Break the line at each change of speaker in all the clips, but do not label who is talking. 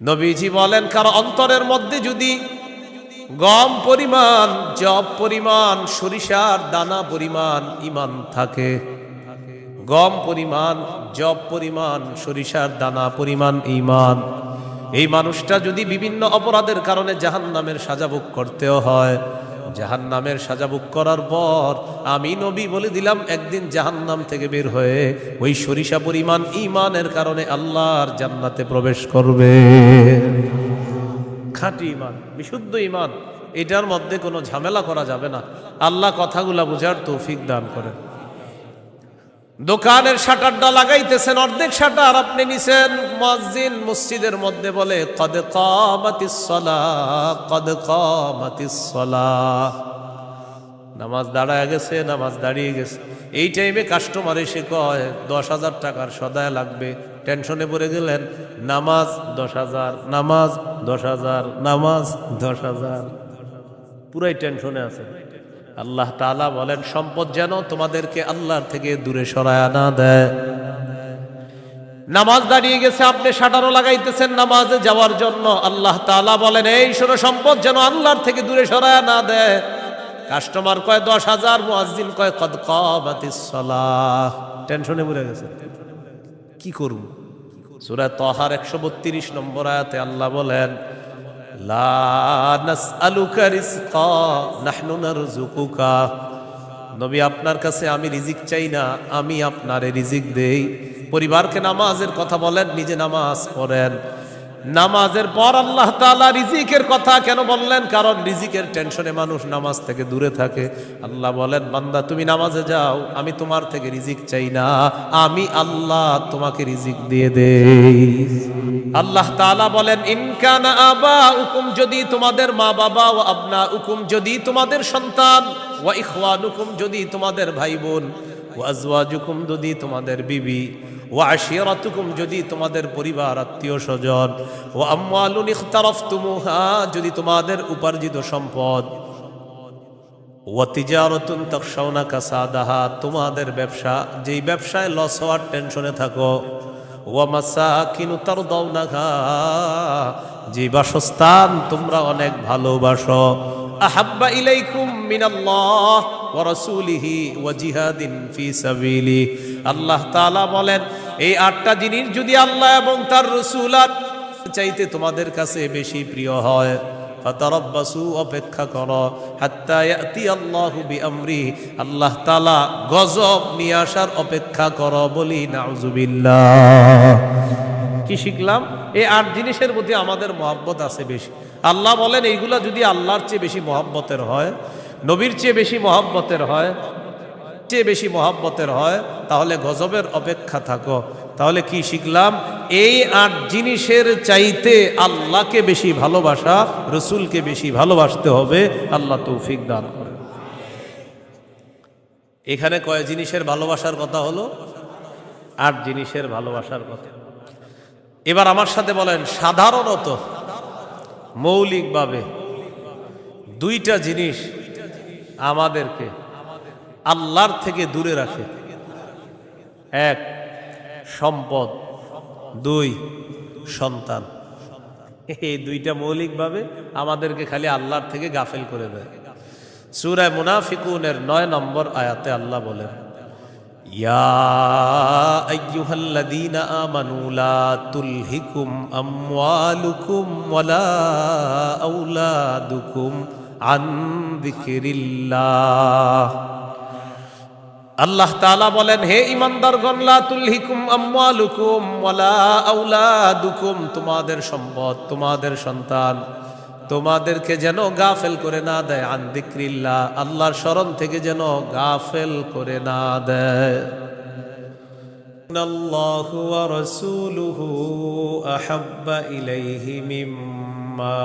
নবীজি বলেন, কারো অন্তরের মধ্যে যদি গম পরিমাণ, জব পরিমাণ, সরিষার দানা পরিমাণ ইমান থাকে, গম পরিমাণ, জব পরিমাণ, সরিষার দানা পরিমাণ ঈমান, এই মানুষটা যদি বিভিন্ন অপরাধের কারণে জাহান্নামের সাজা ভোগ করতেও হয়, জাহান্নামের সাজা ভোগ করার পর আমি নবী বলে দিলাম, একদিন জাহান্নাম থেকে বের হয়ে ওই সরিষা পরিমাণ ঈমানের কারণে আল্লাহর জান্নাতে প্রবেশ করবে। খাঁটি ঈমান, বিশুদ্ধ ঈমান, এটার মধ্যে কোনো ঝামেলা করা যাবে না। আল্লাহ কথাগুলা বুঝার তৌফিক দান করেন। দোকানের শাটারটা লাগাইতেছেন, অর্ধেক শাটার আপনি নিছেন, মুয়াজ্জিন মসজিদের মধ্যে বলে কদ কামাতিস সালাহ, কদ কামাতিস সালাহ, নামাজ দাঁড়ায় গেছে, নামাজ দাঁড়িয়ে গেছে। এই টাইমে কাস্টমার এসে কয় 10,000 টাকার সদায় লাগবে, টেনশনে পড়ে গেলেন, নামাজ 10,000, নামাজ 10,000, নামাজ 10,000, পুরাই টেনশনে আছে। আল্লাহ তাআলা বলেন, সম্পদ যেন তোমাদেরকে আল্লাহর থেকে দূরে সরায় না দেয়। নামাজ দাঁড়িয়ে গেছে, আপনি শাটারও লাগাইতেছেন নামাজে যাওয়ার জন্য, আল্লাহ তাআলা বলেন, এই শোনো, সম্পদ যেন আল্লাহর থেকে দূরে সরায় না দেয়। কাস্টমার কয় 10,000, মুয়াজ্জিন কয় কদ কামাতিস সালাহ, টেনশনে পড়ে গেছে, কি করব? সূরা তাহার 132 নম্বর আয়াতে আল্লাহ বলেন, লা নাসআলুকা রিজকা নাহনু নারযুকুকা, নবী আপনার কাছে আমি রিজিক চাই না, আমি আপনারে রিজিক দেই। পরিবারকে নামাজের কথা বলেন, নিজে নামাজ পড়েন। নামাজের পর আল্লাহ তাআলা রিজিকের কথা কেন বললেন? কারণ রিজিকের টেনশনে মানুষ নামাজ থেকে দূরে থাকে। আল্লাহ বলেন, বান্দা তুমি নামাজে যাও, আমি তোমার থেকে রিজিক চাই না, আমি আল্লাহ তোমাকে রিজিক দিয়ে দেই। আল্লাহ তাআলা বলেন, ইন কানা আবাউকুম, যদি তোমাদের মা বাবা, ওয়া আবনাউকুম, যদি তোমাদের সন্তান, ওয়া ইখওয়ানুকুম, যদি তোমাদের ভাই বোন, ওয়া আজওয়াজুকুম, যদি তোমাদের বিবি, ওয়া আশিরাতুকুম, যদি তোমাদের পরিবার আত্মীয় স্বজন, ওয়া আমওয়ালুন ইখতারাফতুমুহা, যদি তোমাদের উপার্জিত সম্পদ, ওয়া তিজারাতুন তাখশাউনা কাসাদাহা, তোমাদের ব্যবসা, যেই ব্যবসায় লস হওয়ার টেনশনে থাকো, ওয়া মাসাকিনু তারদাউনাহা, যে বাসস্থান তোমরা অনেক ভালোবাসো, আহাব্বা ইলাইকুম মিনাল্লাহ ওয়া রাসূলিহি ওয়া জিহাদিন ফি সাবিলি, আল্লাহ তাআলা বলেন, এই 8টা জিনিস যদি আল্লাহ এবং তার রাসূল চাইতে তোমাদের কাছে বেশি প্রিয় হয়, ফাতারাব্বাসু, অপেক্ষা করো, হাত্তা ইয়াতি আল্লাহু বিআমরি, আল্লাহ তাআলা গজব নিয়ে আসার অপেক্ষা করো। বলি নাউযুবিল্লাহ। কি শিখলাম? এই 8 জিনিসের প্রতি আমাদের মহব্বত আছে বেশি। আল্লাহ বলেন, এইগুলা যদি আল্লাহর চেয়ে বেশি মহব্বতের হয়, নবীর চেয়ে বেশি মহব্বতের হয়, বেশি মহব্বতের হয়, তাহলে গজবের অপেক্ষা থাকো। তাহলে কি শিখলাম? এই 8 জিনিসের চাইতে আল্লাহকে বেশি ভালোবাসা, রসুলকে বেশি ভালোবাসতে হবে। আল্লাহ তৌফিক দান করে। এখানে কয় জিনিসের ভালোবাসার কথা হলো? 8 জিনিসের ভালোবাসার কথা। এবার আমার সাথে বলেন, সাধারণত মৌলিকভাবে 2টা জিনিস আমাদেরকে আল্লাহর থেকে দূরে রাখে। 1 সম্পদ, 2 সন্তান। এই 2টা মৌলিকভাবে আমাদেরকে খালি আল্লাহর থেকে গাফেল করে দেয়। সূরা মুনাফিকুনের 9 নম্বর আয়াতে আল্লাহ বলেন, ইয়া আইয়ুহাল্লাযীনা আমানু লা তুলহিকুম আমওয়ালুকুম ওয়ালা আওলাদুকুম আন যিকরিল্লাহ। আল্লাহ তাআলা বলেন, হে ঈমানদারগণ, লা তুলহিকুম আমওয়ালুকুম ওয়ালা আওলাদুকুম, তোমাদের সম্পদ, তোমাদের সন্তান তোমাদেরকে যেন গাফেল করে না দেয়, আন যিকরিল্লাহ, আল্লাহর স্মরণ থেকে যেন গাফেল করে না দেয়। ইন্নাল্লাহু ওয়া রাসূলুহু আহাব্বা ইলাইহি মিম্মা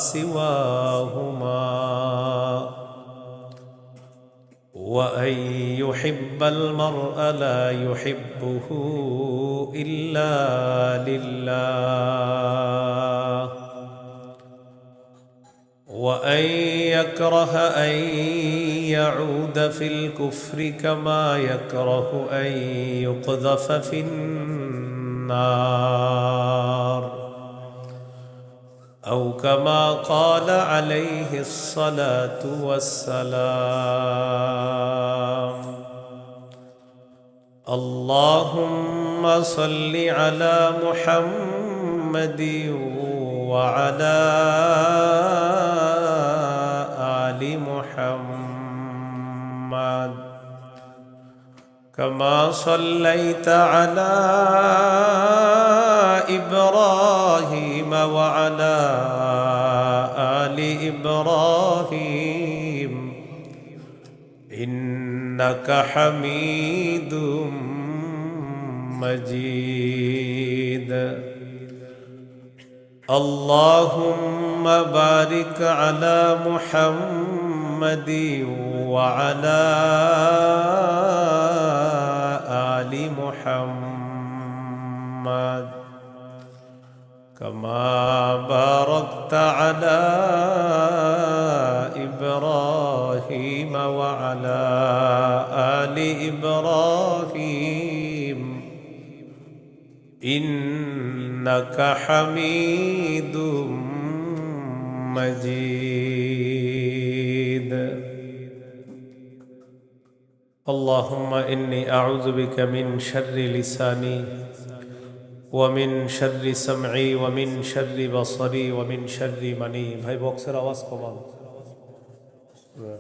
সিওয়াহুমা وأن يحب المرء لا يحبه إلا لله وأن يكره أن يعود في الكفر كما يكره أن يقذف في النار أو كما قال عليه الصلاة والسلام اللهم صل على محمد وعلى آل محمد كما صليت على إبراهيم وعلى آل إبراهيم إنك حميد مجيد اللهم بارك على محمد وعلى آل محمد كما باركت على إبراهيم وعلى آل إبراهيم إنك حميد مجيد اللهم إني أعوذ بك من شر لساني ومن شر سمعي ومن شر بصري ومن شر مني ভাই বক্সের আওয়াজ কমান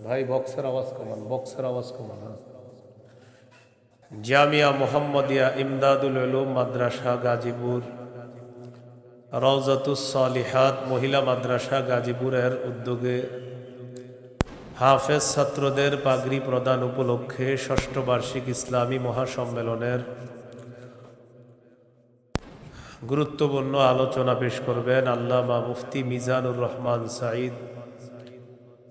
ভাই বক্সের আওয়াজ কমান জামিয়া মুহাম্মাদিয়া ইমদাদুল উলুম মাদ্রাসা গাজীপুর রওজাতুস সালিহাত মহিলা মাদ্রাসা গাজীপুরের উদ্যোগে হাফেজ ছাত্রদের পাগড়ি প্রদান উপলক্ষে ষষ্ঠ বার্ষিক ইসলামী মহাসম্মেলনের গুরুত্বপূর্ণ আলোচনা পেশ করবেন আল্লামা মুফতি মিজানুর রহমান সাঈদ,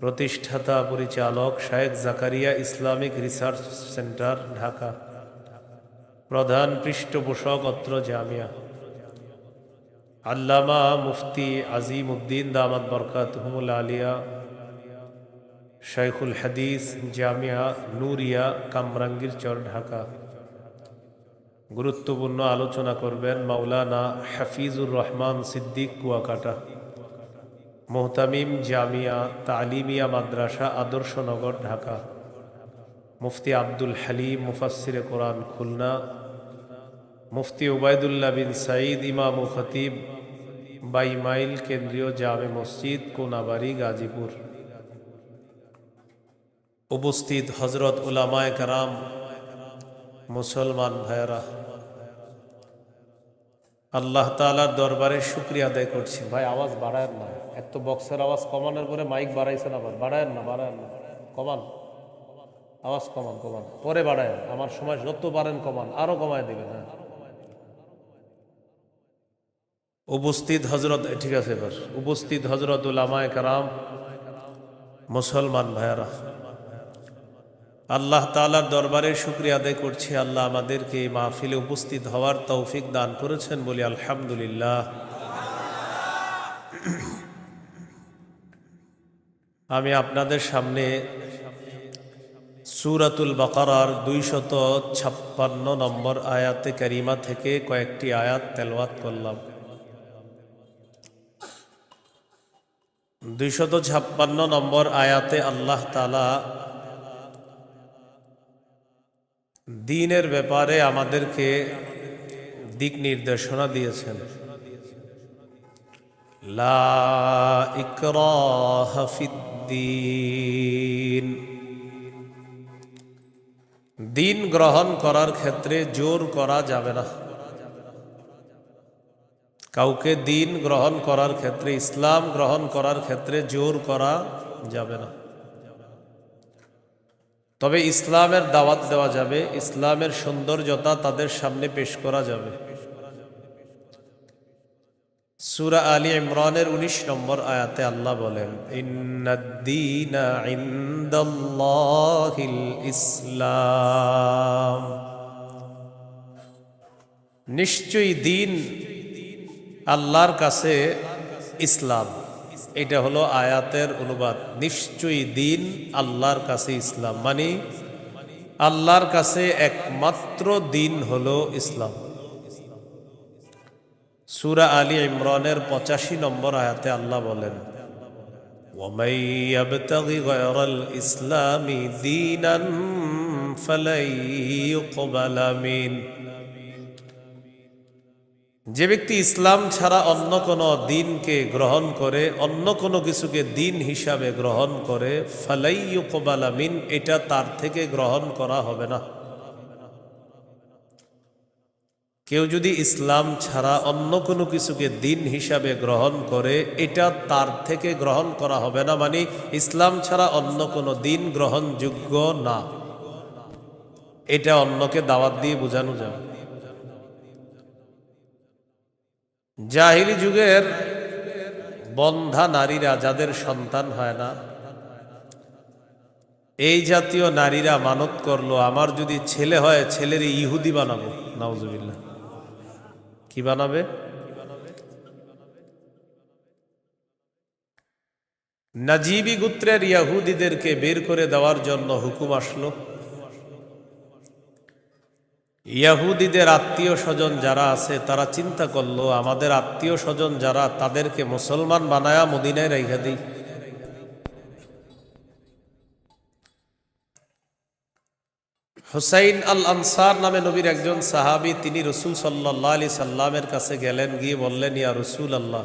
প্রতিষ্ঠাতা পরিচালক শায়েখ Zakaria Islamic research centre Dhaka, প্রধান পৃষ্ঠপোষক অত্র জামিয়া। আল্লামা মুফতি আজিম উদ্দিন দামাত বরকাতুহুল আলিয়া, শাইখুল হাদিস জামিয়া নূরিয়া কামরাঙ্গীর চর ঢাকা। গুরুত্বপূর্ণ আলোচনা করবেন মাওলানা হাফিজুর রহমান সিদ্দিক কুয়াকাটা, মোহতামিম জামিয়া তালিমিয়া মাদ্রাসা আদর্শনগর ঢাকা। মুফতি আব্দুল হালিম মুফাসসিরে কোরআন খুলনা, মুফতি উবাইদুল্লাহ বিন সাঈদ ইমাম ও খতিব বাইমাইল কেন্দ্রীয় জামে মসজিদ কোনাবাড়ি গাজীপুর। উপস্থিত হজরত উলামায়ে কেরাম, মুসলমান ভাইয়েরা, আল্লাহ তাআলার দরবারে শুকরিয়া আদায় করছি। ভাই আওয়াজ বাড়ায়েন না, এক তো বক্সের আওয়াজ কমানোর পরে মাইক বাড়াইছেন, আবার বাড়ায়েন না, কমান আওয়াজ, কমান পরে বাড়ায়েন, আমার সময় যত পারেন কমান, আরো কমায় দিবেন। হ্যাঁ, উপস্থিত হজরত, ঠিক আছে এবার উপস্থিত হজরত উলামায়ে কেরাম, মুসলমান ভাইয়েরা, আল্লাহ তাআলার দরবারে শুকরিয়া আদায় করছি। আল্লাহ আমাদেরকে এই মাহফিলে উপস্থিত হওয়ার তৌফিক দান করেছেন, বলি আলহামদুলিল্লাহ। আমি আপনাদের সামনে সূরাতুল বাকারার 256 নম্বর আয়াতে কারিমা থেকে কয়েকটি আয়াত তেলাওয়াত করলাম। 256 নম্বর আয়াতে আল্লাহ তাআলা দ্বীনের ব্যাপারে আমাদেরকে দিক নির্দেশনা দিয়েছেন। লা ইকরাহা ফিদ্দীন, দিন গ্রহণ করার ক্ষেত্রে জোর করা যাবে না। কাউকে দিন গ্রহণ করার ক্ষেত্রে, ইসলাম গ্রহণ করার ক্ষেত্রে জোর করা যাবে না। তবে ইসলামের দাওয়াত দেওয়া যাবে, ইসলামের সৌন্দর্যতা তাদের সামনে পেশ করা যাবে। সূরা আলী ইমরানের 19 নম্বর আয়াতে আল্লাহ বলেন, ইন্নাদ-দীনা ইনদাল্লাহিল ইসলাম, নিশ্চয়ই দিন আল্লাহর কাছে ইসলাম। এটা হলো আয়াতের অনুবাদ। নিশ্চয়ই দিন আল্লাহর কাছে ইসলাম, মানে আল্লাহর কাছে একমাত্র দিন হলো ইসলাম। সূরা আলী ইমরানের 85 নম্বর আয়াতে আল্লাহ বলেন, وَمَن يَبْتَغِ غَيْرَ الْإِسْلَامِ دِينًا فَلَن يُقْبَلَ مِنْهُ। যে ব্যক্তি ইসলাম ছাড়া অন্য কোনো দিনকে গ্রহণ করে, অন্য কোনো কিছুকে দিন হিসাবে গ্রহণ করে, ফালাই ইউকবালা মিন, এটা তার থেকে গ্রহণ করা হবে না। কেউ যদি ইসলাম ছাড়া অন্য কোনো কিছুকে দিন হিসাবে গ্রহণ করে, এটা তার থেকে গ্রহণ করা হবে না, মানে ইসলাম ছাড়া অন্য কোনো দিন গ্রহণযোগ্য না। এটা অন্যকে দাওয়াত দিয়ে বোঝানো যাবে। জাহিলি যুগের বন্ধা নারীরা, যাদের সন্তান হয় না, এই জাতীয় নারীরা মানত করলো, আমার যদি ছেলে হয় ছেলের ইহুদি বানাবো। নাউজুবিল্লাহ। কি বানাবে? নাজিবি গোত্রের ইয়াহুদিদেরকে বের করে দেওয়ার জন্য হুকুম আসলো। ইয়াহুদিদের আত্মীয় স্বজন যারা আছে তারা চিন্তা করলো, আমাদের আত্মীয় স্বজন যারা, তাদেরকে মুসলমান বানায়া মদিনায় রেখে দিই। হুসাইন আল আনসার নামে নবীর একজন সাহাবী, তিনি রসুল সাল্লাল্লাহু আলাইহি সাল্লামের কাছে গেলেন, গিয়ে বললেন, ইয়া রসুল আল্লাহ,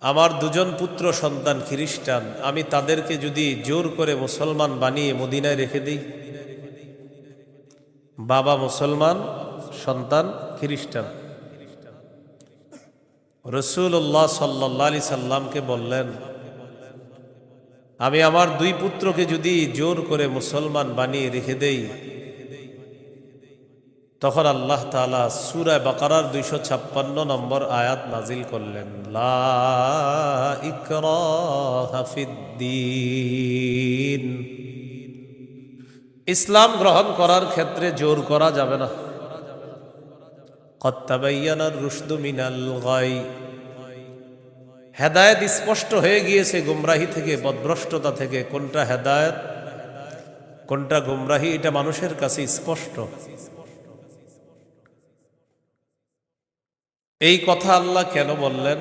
আমার দুজন পুত্র সন্তান খ্রিস্টান, আমি তাদেরকে যদি জোর করে মুসলমান বানিয়ে মদিনায় রেখে দিই। বাবা মুসলমান, সন্তান খ্রিস্টান। রাসূলুল্লাহ সাল্লাল্লাহু আলাইহি সাল্লামকে বললেন, আমি আমার দুই পুত্রকে যদি জোর করে মুসলমান বানিয়ে রেখে দেই, তখন আল্লাহ তাআলা সূরা বাকারার 256 নম্বর আয়াত নাজিল করলেন, লা ইকরাহা ফিদ্দীন। ইসলাম গ্রহণ করার ক্ষেত্রে জোর করা যাবে না। কদ তাবায়্যানার রুশদু মিনাল গাই। হেদায়েত স্পষ্ট হয়ে গিয়েছে গুমরাহি থেকে, পথভ্রষ্টতা থেকে। কোনটা হেদায়েত, কোনটা গুমরাহি, এটা মানুষের কাছে স্পষ্ট। এই কথা আল্লাহ কেন বললেন?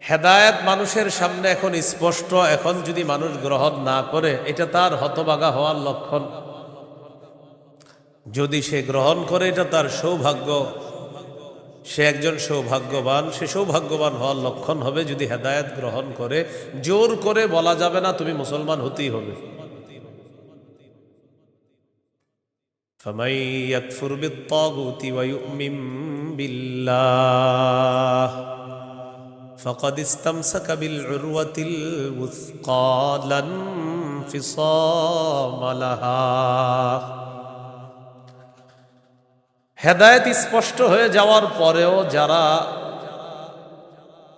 হেদায়েত মানুষের সামনে এখন স্পষ্ট, এখন যদি মানুষ গ্রহণ না করে, এটা তার হতভাগা হওয়ার লক্ষণ। যদি সে গ্রহণ করে, এটা তার সৌভাগ্য, সে একজন সৌভাগ্যবান। সে সৌভাগ্যবান হওয়ার লক্ষণ হবে যদি হেদায়েত গ্রহণ করে। জোর করে বলা যাবে না তুমি মুসলমান হতেই হবে। ফামান ইয়াকফুর বিত-তাগুতি ওয়া ইউমিন বিল্লাহ ফাকাদ ইসতামসাকা বিল উরওয়াতিল ওয়াসকা লা ইনফিসামা লাহা। হেদায়েত স্পষ্ট হয়ে যাওয়ার পরেও যারা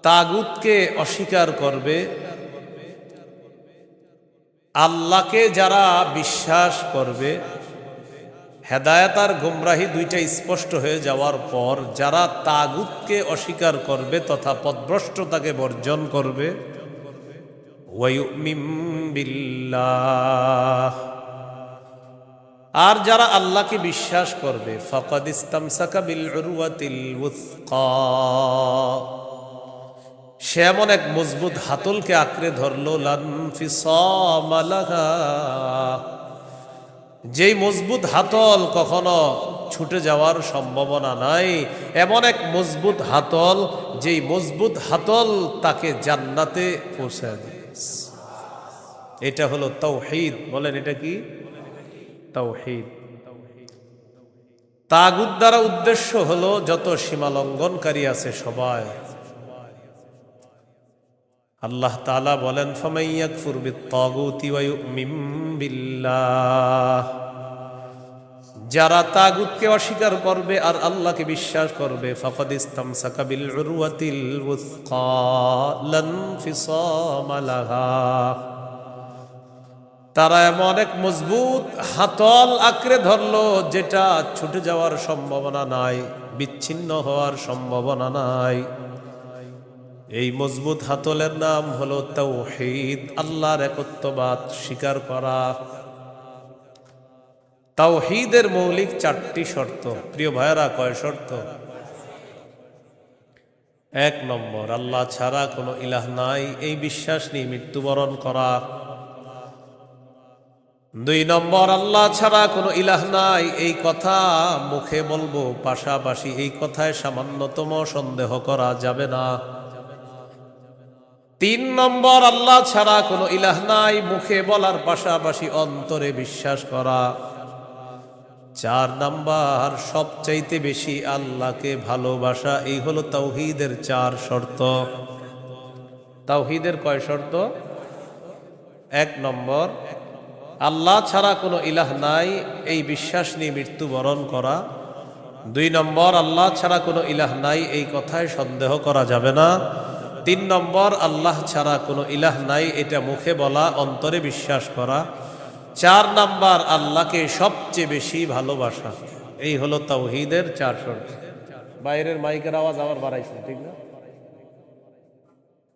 তাগুতকে অস্বীকার করবে, আল্লাহকে যারা বিশ্বাস করবে, হেদায়েত আর গুমরাহি দুইটা স্পষ্ট হয়ে যাওয়ার পর যারা তাগুতকে অস্বীকার করবে তথা পথভ্রষ্টতাকে বর্জন করবে, ওয়া ইউমিন বিল্লাহ, আর যারা আল্লাহকে বিশ্বাস করবে, ফাকাদ ইসতামসাকা বিল উরওয়াতিল ওয়াসকা, সে এমন এক মজবুত হাতলকে আঁকড়ে ধরলো, লা ইনফিসামা লাহা, যেই মজবুত হাতল কখনো ছুটে যাওয়ার সম্ভাবনা নাই। এমন এক মজবুত হাতল, যেই মজবুত হাতল তাকে জান্নাতে পৌঁছায় দিয়েছে। এটা হলো তাওহীদ। বলেন, এটা কি? তাওহীদ। তাগুত দ্বারা উদ্দেশ্য হলো যত সীমালঙ্ঘনকারী আছে সবাই। আল্লাহ তাআলা বলেন, ফামান ইয়াকফুর বিত-তাগুতি ওয়া ইউমিন বিল্লাহ, যারা তাগুতকে অস্বীকার করবে আর আল্লাহকে বিশ্বাস করবে, ফাকাদ ইসতামসাকা বিল উরওয়াতিল ওয়াসকা লা ইনফিসামা লাহা, তারা এমন এক মজবুত হাতল আঁকড়ে ধরলো যেটা ছুটে যাওয়ার সম্ভাবনা নাই, বিচ্ছিন্ন হওয়ার সম্ভাবনা নাই। এই মজবুত হাতলের নাম হলো তাওহীদ, আল্লাহর একত্ববাদ স্বীকার করা। তাওহীদের মৌলিক 4টি শর্ত। প্রিয় ভাইয়েরা, কয় শর্ত? 1 নম্বর, আল্লাহ ছাড়া কোনো ইলাহ নাই এই বিশ্বাস নিয়ে মৃত্যুবরণ করা। 2 নম্বর, আল্লাহ ছাড়া কোনো ইলাহ নাই এই কথা মুখে বলবো, পাশাপাশি এই কথায় সামান্যতম সন্দেহ করা যাবে না। 3 নম্বর, আল্লাহ ছাড়া কোনো ইলাহ নাই মুখে বলার পাশাপাশি অন্তরে বিশ্বাস করা। 4 নম্বর, সবচাইতে বেশি আল্লাহকে ভালোবাসা। এই হলো তাওহীদের 4 শর্ত। তাওহীদের কয় শর্ত? 1 নম্বর, আল্লাহ ছাড়া কোনো ইলাহ নাই এই বিশ্বাস নিয়ে মৃত্যুবরণ করা। 2 নম্বর, আল্লাহ ছাড়া কোনো ইলাহ নাই এই কথায় সন্দেহ করা যাবে না। 3 নম্বর, আল্লাহ ছাড়া কোনো ইলাহ নাই এটা মুখে বলা, অন্তরে বিশ্বাস করা। 4 নম্বর, আল্লাহকে সবচেয়ে বেশি ভালোবাসা। এই হলো তাওহীদের 4 শর্ত। বাইরের মাইকের আওয়াজ আবার বাড়াইছেন, ঠিক না?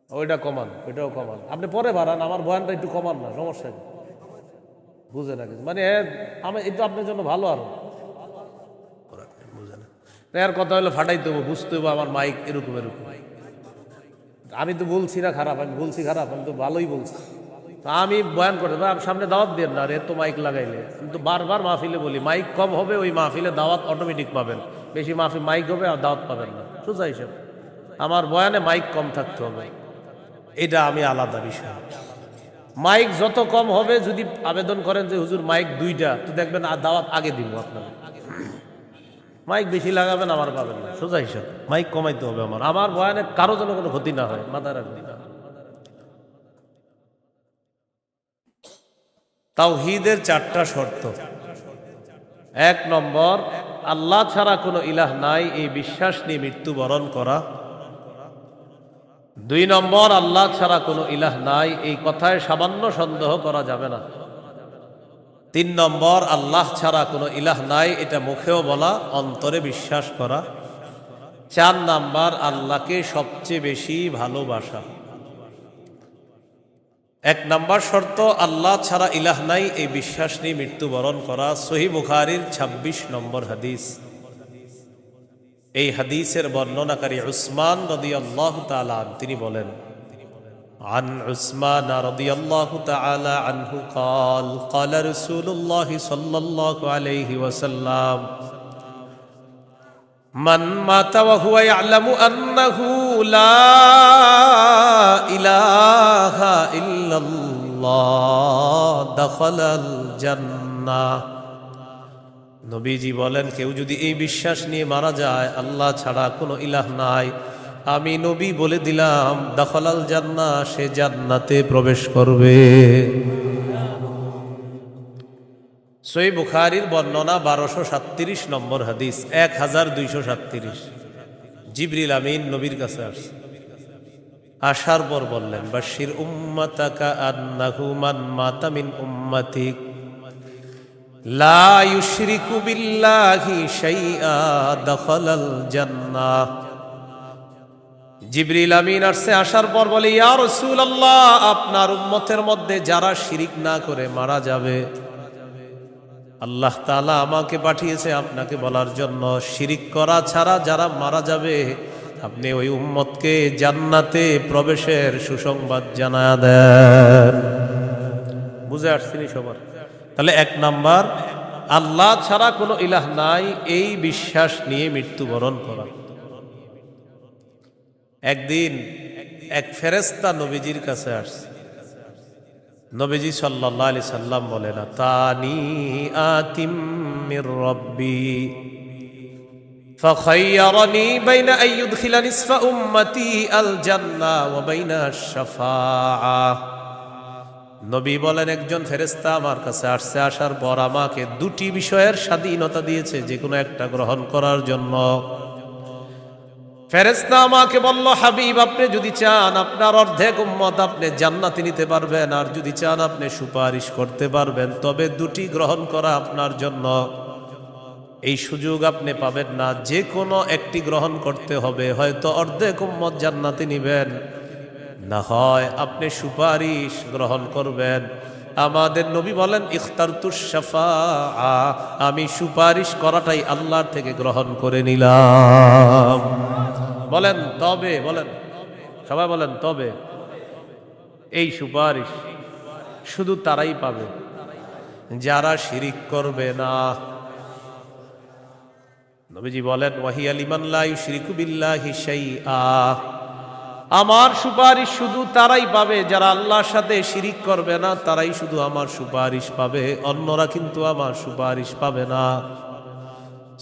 ওইটা কমান, ওইটাও কমান। আপনি পরে বাড়ান, আমার বয়ানটা একটু কমান না, সমস্যা নেই। বুঝে না কিছু, মানে আমি এটা আপনার জন্য ভালো। আরো বুঝে না, এর কথা হলো ফাটাইতে হবো, বুঝতে হবো আমার মাইক এরকম এরকম। আমি তো বলছি না খারাপ, আমি বলছি খারাপ, আমি তো ভালোই বলছি। আমি বয়ান করতে সামনে দাওয়াত দিয়ে না, এত মাইক লাগাইলে। কিন্তু বারবার মাহফিলে বলি, মাইক কম হবে ওই মাহফিলে দাওয়াত অটোমেটিক পাবেন, বেশি মাহফিল মাইক হবে আর দাওয়াত পাবেন না। সোজা হিসেব, আমার বয়ানে মাইক কম থাকতে হবে, এটা আমি আলাদা বিষয়। মাইক যত কম হবে, যদি আবেদন করেন যে হুজুর মাইক 2টা, তো দেখবেন দাওয়াত আগে দিব আপনার। মাইক বেশি লাগাবেন, আমার পাবেন না, সোজা হিসাব। মাইক কমাইতে হবে আমার বয়ানে কারো যেন কোনো ক্ষতি না হয়, মাথায় রাখবেন। তাওহীদের 4টা শর্ত। 1 নম্বর, আল্লাহ ছাড়া কোনো ইলাহ নাই এই বিশ্বাস নিয়ে মৃত্যুবরণ করা। 2 নম্বর, আল্লাহ ছাড়া কোনো ইলাহ নাই এই কথায় সামান্য সন্দেহ করা যাবে না। 3 নম্বর, আল্লাহ ছাড়া কোনো ইলাহ নাই এটা মুখেও বলা, অন্তরে বিশ্বাস করা। 4 নম্বর, আল্লাহকে সবচেয়ে বেশি ভালোবাসা। 1 নম্বর শর্ত, আল্লাহ ছাড়া ইলাহ নাই এই বিশ্বাস নিয়ে মৃত্যুবরণ করা। সহিহ বুখারীর 26 নম্বর হাদিস। এই হাদিসের বর্ণনাকারী উসমান রাদিয়াল্লাহু তাআলা আনহু, তিনি বলেন, عن عثمان رضي الله تعالى عنه قال قال رسول الله صلى الله عليه وسلم من مات وهو يعلم أنه لا إله إلا الله دخل الجنة। নবীজি বলেন, কেউ যদি এই বিশ্বাস নিয়ে মারা যায় আল্লাহ ছাড়া কোনো ইলাহ নাই, আমি নবী বলে দিলাম দাখালাল জান্নাহ, সে জান্নাতে প্রবেশ করবে। সহিহ বুখারীর বর্ণনা 1237 নম্বর হাদিস, 1237। জিবরিল আমিন নবীর কাছে আসছে, আসার পর বললেন, বাশির উম্মাতাকা আন্নাহু মান মাতা মিন উম্মাতিক লা ইউশরিকু বিল্লাহি শাইআ দাখালাল জান্নাহ। জিবরিল আমিন আসছে, আসার পর বলে, ইয়া রাসূলুল্লাহ, আপনার উম্মতের মধ্যে যারা শিরিক না করে মারা যাবে, আল্লাহ তাআলা আমাকে পাঠিয়েছে আপনাকে বলার জন্য, শিরিক করা ছাড়া যারা মারা যাবে আপনি ওই উম্মতকে জান্নাতে প্রবেশের সুসংবাদ জানায়া দেন। বুঝে আসছেনি সবার? তাহলে 1 নাম্বার, আল্লাহ ছাড়া কোনো ইলাহ নাই এই বিশ্বাস নিয়ে মৃত্যুবরণ করা। একদিন এক ফেরেশতা নবীজির কাছে আসছে। নবীজি সাল্লাল্লাহু আলাইহি সাল্লাম বলেন, তানি আতিম মির রাব্বি ফাখায়্যারানি বাইনা আইয়ুদখিলা নিসফা উম্মতি আল জান্নাহ ওয়া বাইনা আশ-শাফাআহ। নবী বলেন, একজন ফেরেশতা আমার কাছে আসছে, আসার পর আমাকে 2টি বিষয়ের স্বাধীনতা দিয়েছে, যে কোনো একটা গ্রহণ করার জন্য। ফেরেশতা আমাকে বলল, হাবিব, আপনি যদি চান আপনার অর্ধেক উম্মত আপনি জান্নাতে নিতে পারবেন, আর যদি চান আপনি সুপারিশ করতে পারবেন, তবে 2টি গ্রহণ করা আপনার জন্য। এই সুযোগ আপনি পাবেন না, যে কোনো একটি গ্রহণ করতে হবে। হয়তো অর্ধেক উম্মত জান্নাতে নিবেন, না হয় আপনি সুপারিশ গ্রহণ করবেন। আমাদের নবী বলেন ইখতারতুশ শাফাআ, আমি সুপারিশ করাটাই আল্লাহর থেকে গ্রহণ করে নিলাম। বলেন তবে, বলেন সবাই বলেন তবে। এই সুপারিশ শুধু তারাই পাবে যারা শিরিক করবে না। নবীজি বলেন ওয়াহিয়া লিমান লা ইউশরিকু বিল্লাহি শাইআ, আমার সুপারিশ শুধু তারাই পাবে যারা আল্লাহর সাথে শিরিক করবে না, তারাই শুধু আমার সুপারিশ পাবে, অন্যরা কিন্তু আমার সুপারিশ পাবে না।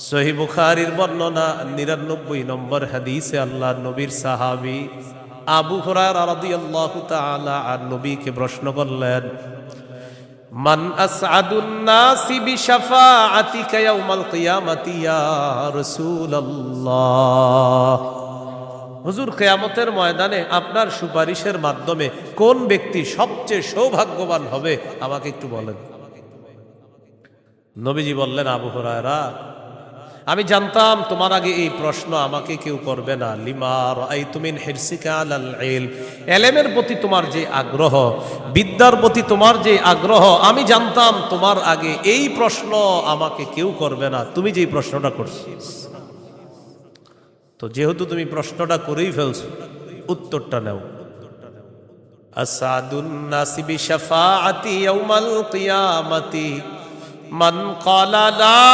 সহিহ বুখারীর বর্ণনা ৯৯ নম্বর হাদিসে আল্লাহর নবীর সাহাবী আবু হুরায়রা রাদিয়াল্লাহু তাআলা আন নবীকে প্রশ্ন করলেন, মান আসআদুন নাসি বিশাফাআতিকা ইয়াউমাল কিয়ামাতি ইয়া রাসূলুল্লাহ। হুজুর, কিয়ামতের ময়দানে আপনার সুপারিশের মাধ্যমে কোন ব্যক্তি সবচেয়ে সৌভাগ্যবান হবে আমাকে একটু বলেন। নবীজি বললেন, আবু হুরায়রা, আমি জানতাম তোমার আগে এই প্রশ্ন আমাকে কেউ করবে না। লিমা রাআইতু মিন হিরসিকা আলাল ইলম, ইলমের প্রতি তোমার যে আগ্রহ, বিদ্যার প্রতি তোমার যে আগ্রহ, আমি জানতাম তোমার আগে এই প্রশ্ন আমাকে কেউ করবে না, তুমি যেই প্রশ্নটা করছো। তো যেহেতু তুমি প্রশ্নটা করেই ফেলছো, উত্তরটা নাও। আসাদুন নাসি বিশাফাআতি ইয়াউমাল কিয়ামাতি মান ক্বালা লা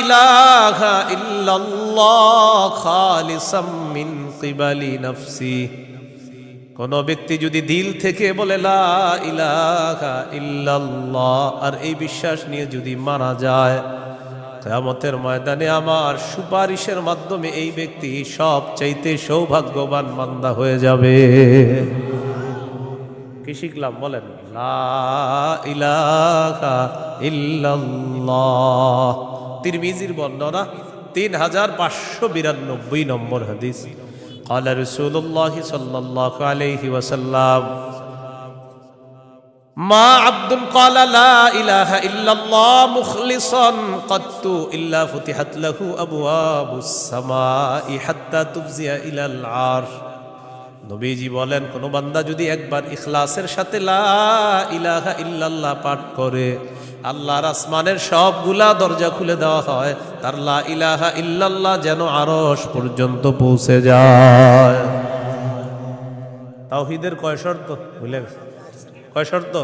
ইলাহা ইল্লাল্লাহ খালিসাম মিন কিবালি নাফসি। কোন ব্যক্তি যদি দিল থেকে বলে লা ইলাহা ইল্লাল্লাহ আর এই বিশ্বাস নিয়ে যদি মারা যায়, কিয়ামতের ময়দানে আমার সুপারিশের মাধ্যমে এই ব্যক্তি সবচাইতে সৌভাগ্যবান বান্দা হয়ে যাবে। কি শিখলাম বলেন? লা ইলাহা ইল্লাল্লাহ। তিরমিজির বর্ণনা ৩৫৯২ নম্বর হাদিস। ক্বালা রাসূলুল্লাহ সাল্লাল্লাহু আলাইহি ওয়াসাল্লাম, মা আবদুন ক্বালা লা ইলাহা ইল্লাল্লাহ মুখলিসান কাত্তু ইল্লা ফুতিহাত লাহু আবওয়াবুস সামাই হাত্তা তুফজিয়া ইলাল আরশ। নবীজি বলেন, কোন বান্দা যদি একবার ইখলাসের সাথে লা ইলাহা ইল্লাল্লাহ পাঠ করে, আল্লাহর আসমানের সবগুলা দরজা খুলে দেওয়া হয়, তার লা ইলাহা ইল্লাল্লাহ যেন আরশ পর্যন্ত পৌঁছে যায়। তাওহীদের কয় শর্ত ভুলে গেছে? কয় শর্ত?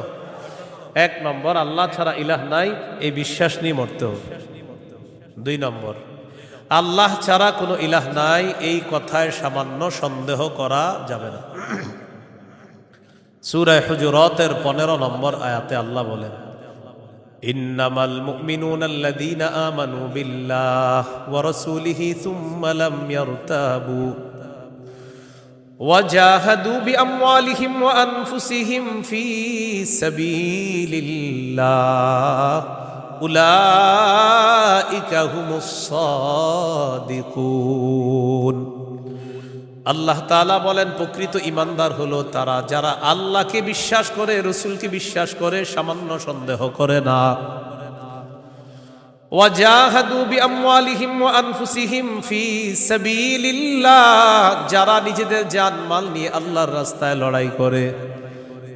১ নম্বর, আল্লাহ ছাড়া ইলাহ নাই, এই বিশ্বাস নিয়ে মরতে হবে। ২ নম্বর, আল্লাহ ছাড়া কোনো ইলাহ নাই, এই কথায় সামান্য সন্দেহ করা যাবে না। সূরা হুজুরাতের ১৫ নম্বর আয়াতে আল্লাহ বলেন, ইন্নামাল মুমিনুনা আল্লাযীনা আমানু বিল্লাহি ওয়া রাসূলিহি সুম্মা লাম ইয়ারতাবু ওয়াজাহাদু বিআমওয়ালিহিম ওয়া আনফুসিহিম ফী সাবিলিল্লাহ উলাইকা হুমুস সাদিকুন। আল্লাহ তাআলা বলেন, প্রকৃত ঈমানদার হলো তারা যারা আল্লাহকে বিশ্বাস করে, রাসূলকে বিশ্বাস করে, সামান্য সন্দেহ করে না। ওয়াজাহাদু বিআমওয়ালিহিম ওয়া আনফুসিহিম ফী সাবিলিল্লাহ, যারা নিজেদের জানমাল নিয়ে আল্লাহর রাস্তায় লড়াই করে।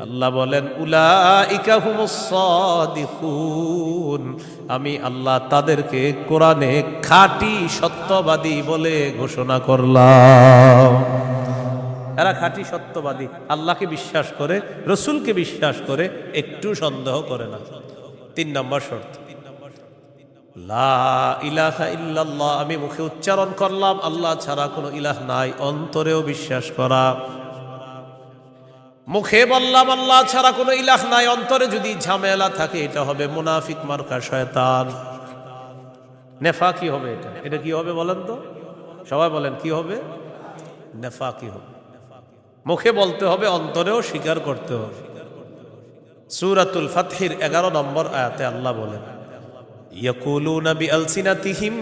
আল্লাহ বলেন, উলাইকা হুমুস সাদিকুন, আমি আল্লাহ তাদেরকে কোরআনে খাঁটি সত্যবাদী বলে ঘোষণা করলাম। এরা খাঁটি সত্যবাদী, আল্লাহকে বিশ্বাস করে, রাসূলকে বিশ্বাস করে, একটু সন্দেহ করে না। ৩ নম্বর শর্ত, লা ইলাহা ইল্লাল্লাহ, আমি মুখে উচ্চারণ করলাম আল্লাহ ছাড়া কোনো ইলাহ নাই, অন্তরেও বিশ্বাস করা। মুখে বললাম আল্লাহ ছাড়া কোনো ইলাহ নাই, অন্তরে যদি ঝামেলা থাকে এটা হবে মুনাফিক মার্কা শয়তান, নেফাকি হবে। এটা কি হবে বলেন তো? সবাই বলেন কি হবে? নেফাকি হবে। মুখে বলতে হবে, অন্তরেও স্বীকার করতে হবে। সূরাতুল ফাতহির ১১ নম্বর আয়াতে আল্লাহ বলেন, ইয়াকুলুনা বিআলসিনাতিহিম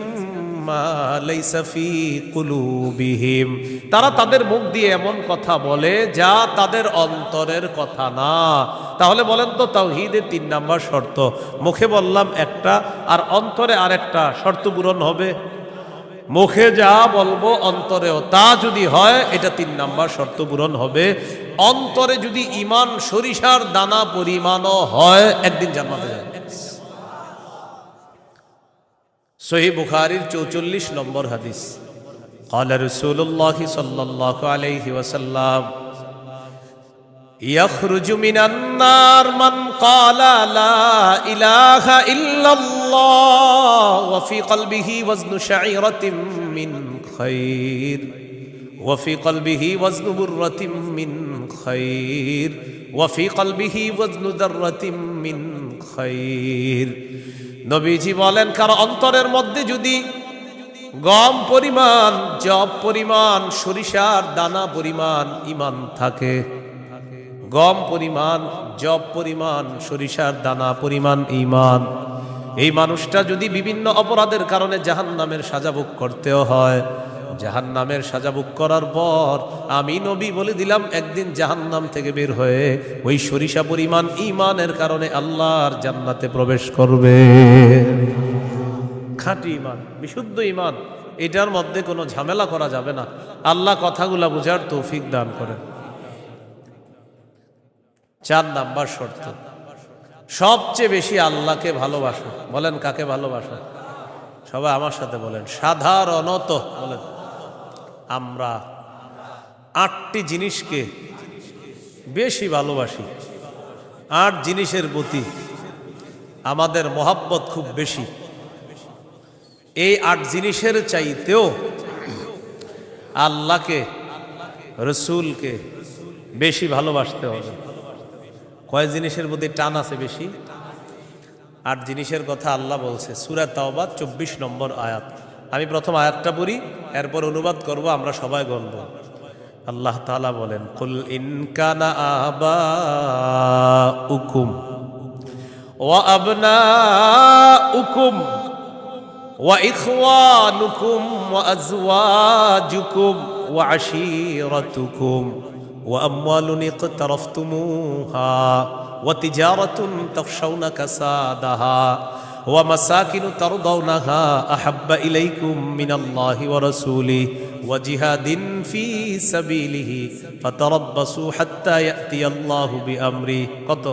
মা লাইসা ফি কুলুবিহিম, তারা তাদের মুখ দিয়ে এমন কথা বলে যা তাদের অন্তরের কথা না। তাহলে বলেন তো, তাওহীদের ৩ নম্বর শর্ত, মুখে বললাম একটা আর অন্তরে আরেকটা, শর্ত পূরণ হবে? মুখে যা বলবো অন্তরেও তা যদি হয়, এটা ৩ নম্বর শর্ত পূরণ হবে। অন্তরে যদি ঈমান সরিষার দানা পরিমাণও হয় একদিন জান্নাতে যাবে। সহিহ বুখারীর 44 নম্বর হাদিস। قال رسول الله صلى الله عليه وسلم يخرج من النار من قال لا إله إلا الله وفي قلبه وزن شعيرة من خير وفي قلبه وزن برة من خير وفي قلبه وزن ذرة من خير। নবীজি বলেন, কার অন্তরের মধ্যে যদি গম পরিমাণ, জব পরিমাণ, সরিষার দানা পরিমাণ ঈমান থাকে, গম পরিমাণ, জব পরিমাণ, সরিষার দানা পরিমাণ ঈমান, এই মানুষটা যদি বিভিন্ন অপরাধের কারণে জাহান্নামের সাজা ভোগ করতেও হয়, জাহান্নামের সাজা ভোগ করার পর আমি নবী বলে দিলাম একদিন জাহান্নাম থেকে বের হয়ে ওই সরিষা পরিমাণ ঈমানের কারণে আল্লাহর জান্নাতে প্রবেশ করবে। খাঁটি ঈমান, বিশুদ্ধ ঈমান, এটার মধ্যে কোনো ঝামেলা করা যাবে না। আল্লাহ কথাগুলা বুঝার তৌফিক দান করেন। 4 নাম্বার শর্ত, সবচেয়ে বেশি আল্লাহকে ভালোবাসো। বলেন কাকে ভালোবাসো? সবাই আমার সাথে বলেন, সাধারণত বলেন। আমরা 8টি জিনিসকে বেশি ভালোবাসি। 8 জিনিসের প্রতি আমাদের মহব্বত খুব বেশি। এই 8 জিনিসের চাইতেও আল্লাহকে, রসুলকে বেশি ভালোবাসতে হবে। কয় জিনিসের প্রতি টান আছে বেশি? 8 জিনিসের কথা আল্লাহ বলছে সূরা তাওবা 24 নম্বর আয়াত। আমি প্রথম আয়াতটা পড়ি, এরপর অনুবাদ করব, আমরা সবাই বলব। আল্লাহ তাআলা বলেন, কুল ইন কানা আবাউকুম ওয়া আবনাউকুম ওয়া ইখওয়ানুকুম ওয়া আজওয়াজুকুম ওয়া আশীরাতুকুম ওয়া আমওয়ালুন ইকতারাফতুমুহা ওয়া তিজারাতুন তাখশাউনা কাসাদাহা ওয়া মাসাকিনু তারদাউনাহা আহাব্বা ইলাইকুম মিনাল্লাহি ওয়া রাসূলিহি ওয়া জিহাদিন ফি সাবিলিহি ফাতারাব্বাসু হাত্তা ইয়াতিয়াল্লাহু বিআমরি। কত?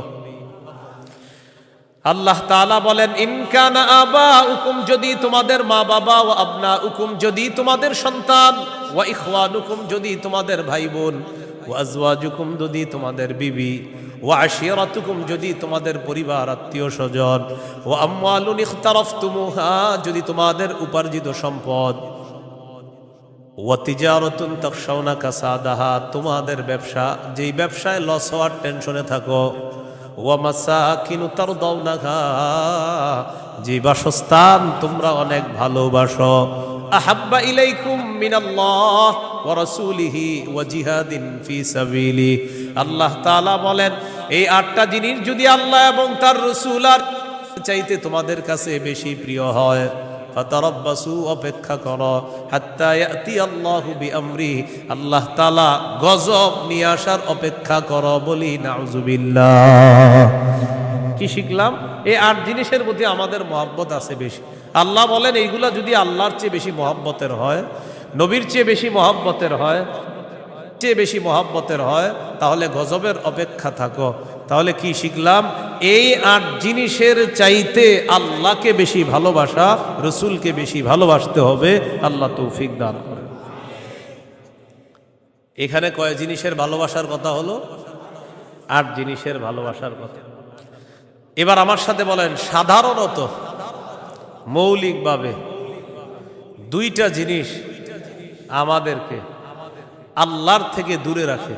আল্লাহ তাআলা বলেন, ইন কানা আবাউকুম, যদি তোমাদের মা বাবা, ওয়া আবনাউকুম, যদি তোমাদের সন্তান, ওয়া ইখওয়ানুকুম, যদি তোমাদের ভাই বোন, ওয়া আজওয়াজুকুম, যদি তোমাদের বিবি, ওয়া আশীরাতুকুম, যদি তোমাদের পরিবার আত্মীয় স্বজন, ওয়া আমওয়ালুন ইখতারাফতুমুহা, যদি তোমাদের উপার্জিত সম্পদ, ওয়া তিজারাতুন তাখশাউনা কাসাদাহা, তোমাদের ব্যবসা, যেই ব্যবসায় লস হওয়ার টেনশনে থাকো, ওয়া মাসাকিনু তারদাউনাহা, যে বাসস্থান তোমরা অনেক ভালোবাসো, আহাব্বা ইলাইকুম মিনাল্লাহ ওয়া রাসূলিহি ওয়া জিহাদিন ফি সাবিলি। আল্লাহ তাআলা বলেন, এই 8টা জিনিস যদি আল্লাহ এবং তার রাসূল আর চাইতে তোমাদের কাছে বেশি প্রিয় হয়, ফাতারাব্বাসু, অপেক্ষা করো, হাত্তা ইয়াতিয়াল্লাহু বিআমরি, আল্লাহ তাআলা গজব নিয়ে আসার অপেক্ষা করো। বলি নাউযুবিল্লাহ। কি শিখলাম? এই 8 জিনিসের প্রতি আমাদের মহব্বত আছে বেশি। আল্লাহ বলেন, এইগুলা যদি আল্লাহর চেয়ে বেশি মহব্বতের হয়, নবীর চেয়ে বেশি মহব্বতের হয়, বেশি মহব্বতের হয়, তাহলে গজবের অপেক্ষা থাকো। তাহলে কি শিখলাম? এই 8 জিনিসের চাইতে আল্লাহকে বেশি ভালোবাসা, রসুলকে বেশি ভালোবাসতে হবে। আল্লাহ তৌফিক দান করে। এখানে কয় জিনিসের ভালোবাসার কথা হলো? 8 জিনিসের ভালোবাসার কথা। এবার আমার সাথে বলেন, সাধারণত মৌলিকভাবে 2টা জিনিস আমাদেরকে আল্লাহর থেকে দূরে রাখে।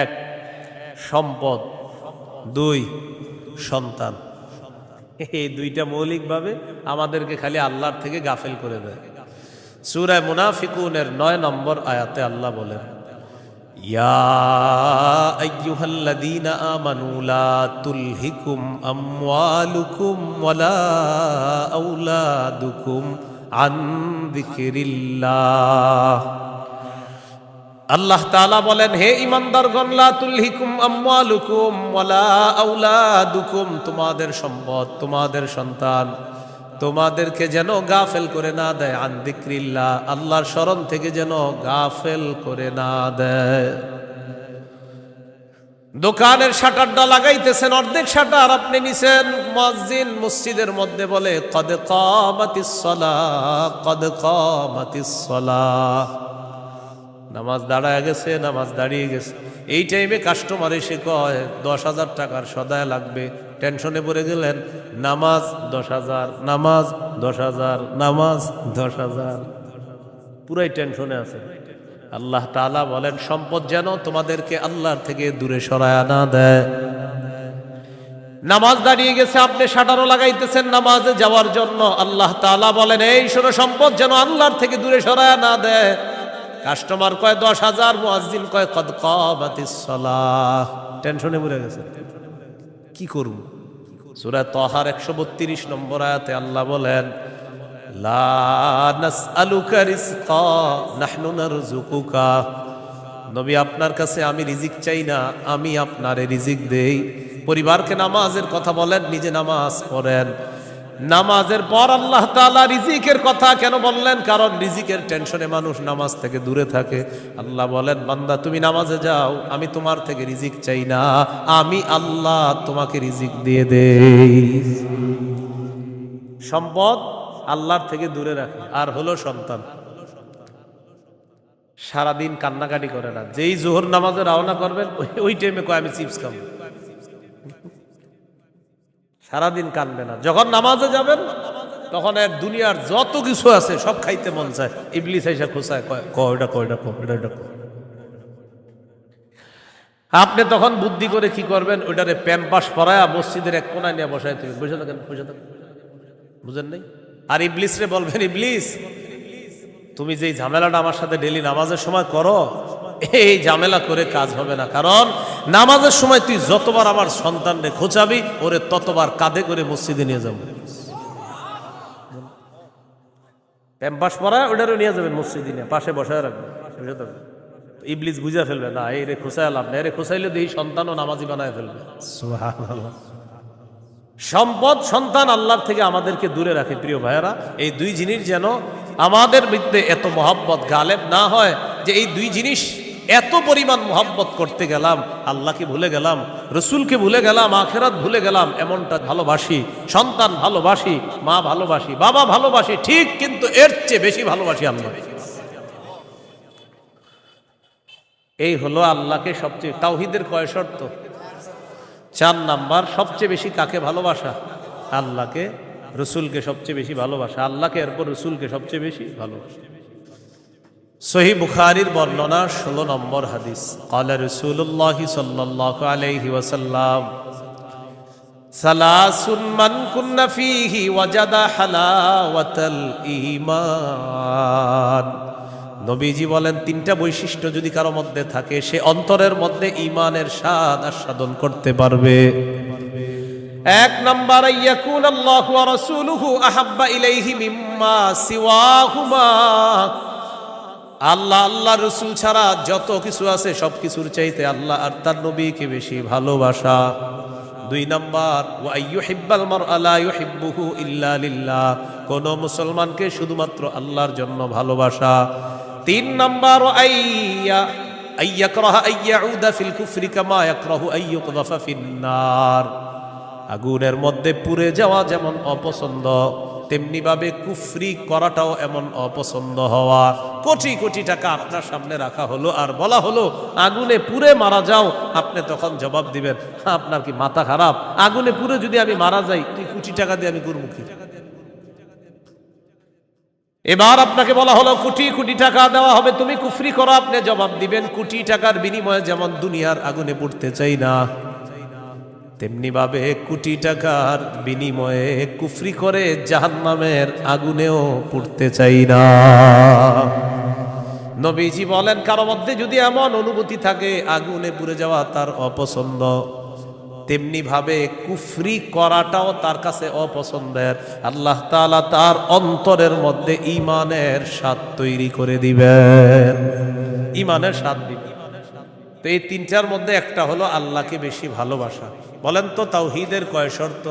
1 সম্পদ, 2 সন্তান। এই 2টা মৌলিকভাবে আমাদেরকে খালি আল্লাহর থেকে গাফেল করে দেয়। সূরা মুনাফিকুনের 9 নম্বর আয়াতে আল্লাহ বলেন, ইয়া আইয়ুহাল্লাযীনা আমানু লা তুলহিকুম আমওয়ালুকুম ওয়ালা আওলাদুকুম আন যিকরিল্লাহ। আল্লাহ তাআলা বলেন, হে ঈমানদারগণ, লা তুলহিকুম আমওয়ালুকুম ওয়ালা আওলাদুকুম, তোমাদের সম্পদ, তোমাদের সন্তান তোমাদেরকে যেন গাফেল করে না দেয়, আন যিকরিল্লাহ, আল্লাহর স্মরণ থেকে যেন গাফেল করে না দেয়। দোকানের শাটারটা লাগাইতেছেন, অর্ধেক শাটার আপনি নিছেন, মুয়াজ্জিন মসজিদের মধ্যে বলে কদ কামাতিস সালাহ, কদ কামাতিস সালাহ, নামাজ দাঁড়ায় গেছে, নামাজ দাঁড়িয়ে গেছে। এই টাইমে কাস্টমার এসে কয় 10,000 টাকার সদায় লাগবে, টেনশনে পড়ে গেলেন, নামাজ 10,000, নামাজ 10,000, নামাজ 10,000, পুরাই টেনশনে আছে। আল্লাহ তাআলা বলেন সম্পদ যেন তোমাদেরকে আল্লাহর থেকে দূরে সরায় না দেয়। নামাজ দাঁড়িয়ে গেছে, আপনি শাটারও লাগাইতেছেন নামাজে যাওয়ার জন্য, আল্লাহ তাআলা বলেন এই শোনো সম্পদ যেন আল্লাহর থেকে দূরে সরায় না দেয়। কাস্টমার কয় 10,000, মুয়াজ্জিন কয় কদ কামাতিস সালাহ, টেনশনে পড়ে গেছে, কি করব? সূরা তাহার 132 নম্বর আয়াতে আল্লাহ বলেন লা নাসআলুকা রিজকা নাহনু নারযুকুকা, নবী আপনার কাছে আমি রিজিক চাই না, আমি আপনারে রিজিক দেই। পরিবারকে নামাজের কথা বলেন, নিজে নামাজ পড়েন। নামাজের পর আল্লাহ তাআলা রিজিকের কথা কেন বললেন? কারণ রিজিকের টেনশনে মানুষ নামাজ থেকে দূরে থাকে। আল্লাহ বলেন বান্দা তুমি নামাজে যাও, আমি তোমার থেকে রিজিক চাই না, আমি আল্লাহ তোমাকে রিজিক দিয়ে দেই। সম্পদ আল্লাহর থেকে দূরে রাখে। আর হলো সন্তান, সারাদিন কান্নাকাটি করে না, যেই জোহর নামাজে রওনা করবেন ওই টাইমে কয় আমি চিপস খাবো, সারাদিন কানবে না। যখন নামাজে যাবেন তখন এর দুনিয়ার যত কিছু আছে সব খাইতে মন চায়, ইবলিস এসে খোঁচায় কয়টা কয়টা কয়টা। আপনি তখন বুদ্ধি করে কি করবেন, ওইটারে প্যাম্পাস পরায়া মসজিদের এক কোনায় নিয়ে বসাই থাকবেন, বসে থাকেন বসে থাকেন, বুঝেন নাই? আর ইবলিস রে বলবেন ইবলিস তুমি যেই ঝামেলাটা আমার সাথে ডেলি নামাজের সময় করো, এই ঝামেলা করে কাজ হবে না। কারণ নামাজের সময় তুই যতবার আমার সন্তানরে খোঁচাবি, ওরে ততবার কাঁধে করে মসজিদে নিয়ে যাবো, প্যাম্পাস পরায় ওটারও নিয়ে যাবেন মসজিদে, নিয়ে পাশে বসায় রাখবেন, বুঝে থাকবেন। ইবলিস বুঝা ফেলবে না, এই রে খোঁচায় লাভ না, এরে খোঁচাইলে এই সন্তানও নামাজি বানায় ফেলবে। সুবহানাল্লাহ। সম্পদ সন্তান আল্লাহর থেকে আমাদেরকে দূরে রাখে। প্রিয় ভাইয়েরা, এই দুই জিনিস যেন আমাদের মধ্যে এত মহব্বত গালেব না হয় যে এই দুই জিনিস এত পরিমাণ মহব্বত করতে গেলাম, আল্লাহকে ভুলে গেলাম, রসুলকে ভুলে গেলাম, আখেরাত ভুলে গেলাম। এমনটা ভালোবাসি, সন্তান ভালোবাসি, মা ভালোবাসি, বাবা ভালোবাসি, ঠিক, কিন্তু এর চেয়ে বেশি ভালোবাসি আল্লাহ। এই হলো আল্লাহকে সবচেয়ে, তাওহীদের কয় শর্ত? 4 নাম্বার, সবচেয়ে বেশি কাকে ভালোবাসা? আল্লাহকে, রসুলকে সবচেয়ে বেশি ভালোবাসা, আল্লাহকে এরপর রসুলকে সবচেয়ে বেশি ভালোবাসা। সহিহ বুখারীর বর্ণনা 16 নম্বর হাদিস, ক্বালা রাসূলুল্লাহ সাল্লাল্লাহু আলাইহি ওয়াসাল্লাম সালাসুন মান কুন্না ফীহি ওয়াজাদা হালাওয়াতাল ঈমান। নবীজি বলেন 3টা বৈশিষ্ট্য যদি কারো মধ্যে থাকে, সে অন্তরের মধ্যে ঈমানের স্বাদ আস্বাদন করতে পারবে। 1 নাম্বার, ইয়াকুন আল্লাহু ওয়া রাসূলুহু আহাব্বা ইলাইহি মিম্মা সিওয়াহুমা, আল্লাহ আল্লাহ রসুল ছাড়া যত কিছু আছে সব কিছুর চাইতে আল্লাহ আর তার নবীকে বেশি ভালোবাসা। 2 নাম্বার, ওয়া আইয়ুহিব্বাল মারআ লা ইউহিব্বুহু ইল্লা লিল্লাহ, কোন মুসলমানকে শুধুমাত্র আল্লাহর জন্য ভালোবাসা। 3 নাম্বার, আইয়াকরাহা আইয়াউদা ফিল কুফরি কামা ইয়াকরাহু আইয়ুকযাফা ফিন্নার, আগুনের মধ্যে পুড়ে যাওয়া যেমন অপছন্দ, তেমনি ভাবে কুফরি করাটাও এমন অপছন্দ হওয়া। কোটি কোটি টাকা আপনার সামনে রাখা হলো আর বলা হলো আগুনে পুড়ে মারা যাও, আপনি তখন জবাব দিবেন আপনার কি মাথা খারাপ? আগুনে পুড়ে যদি আমি মারা যাই, তুই কোটি টাকা দিয়ে আমি করব কি? এবার আপনাকে বলা হলো কোটি কোটি টাকা দেওয়া হবে, তুমি কুফরি করো, আপনি জবাব দিবেন কোটি টাকার বিনিময়ে যেমন দুনিয়ার আগুনে পুড়তে চাই না, তেমনি ভাবে কোটি টাকার বিনিময়ে কুফরি করে জাহান্নামের আগুনেও পুড়তে চাই না। নবীজি বলেন কারো মধ্যে যদি এমন অনুভূতি থাকে আগুনে পুড়ে যাওয়া তার অপছন্দ, তেমনি ভাবে কুফরি করাটাও তার কাছে অপছন্দের, আল্লাহ তাআলা তার অন্তরের মধ্যে ঈমানের স্বাদ তৈরি করে দিবেন, ঈমানের স্বাদ দিবেন। তো এই 3টার মধ্যে একটা হলো আল্লাহকে বেশি ভালোবাসা। বলেন তো তাওহীদের কয় শর্ত?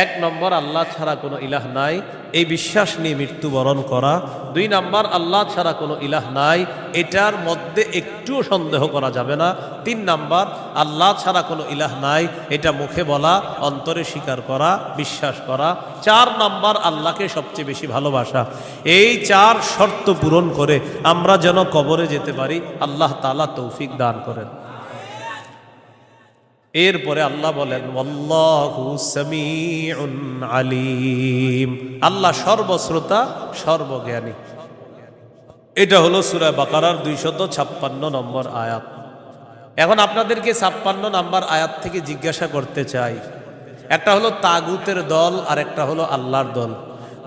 এক নম্বর, আল্লাহ ছাড়া কোনো ইলাহ নাই, এই বিশ্বাস নিয়ে মৃত্যুবরণ করা। দুই নম্বর, আল্লাহ ছাড়া কোনো ইলাহ নাই, এটার মধ্যে একটুও সন্দেহ করা যাবে না। তিন নম্বর, আল্লাহ ছাড়া কোনো ইলাহ নাই, এটা মুখে বলা, অন্তরে স্বীকার করা, বিশ্বাস করা। চার নম্বর, আল্লাহকে সবচেয়ে বেশি ভালোবাসা। এই চার শর্ত পূরণ করে আমরা যেন কবরে যেতে পারি, আল্লাহ তাআলা তৌফিক দান করেন। এরপরে আল্লাহ বলেন, ওয়াল্লাহু সামিউন আলিম, আল্লাহ সর্বশ্রোতা সর্বজ্ঞানী। এটা হলো সূরা বাকারার 256 নম্বর আয়াত। এখন আপনাদেরকে 56 নম্বর আয়াত থেকে জিজ্ঞাসা করতে চাই, একটা হলো তাগুতের দল আর একটা হলো আল্লাহর দল।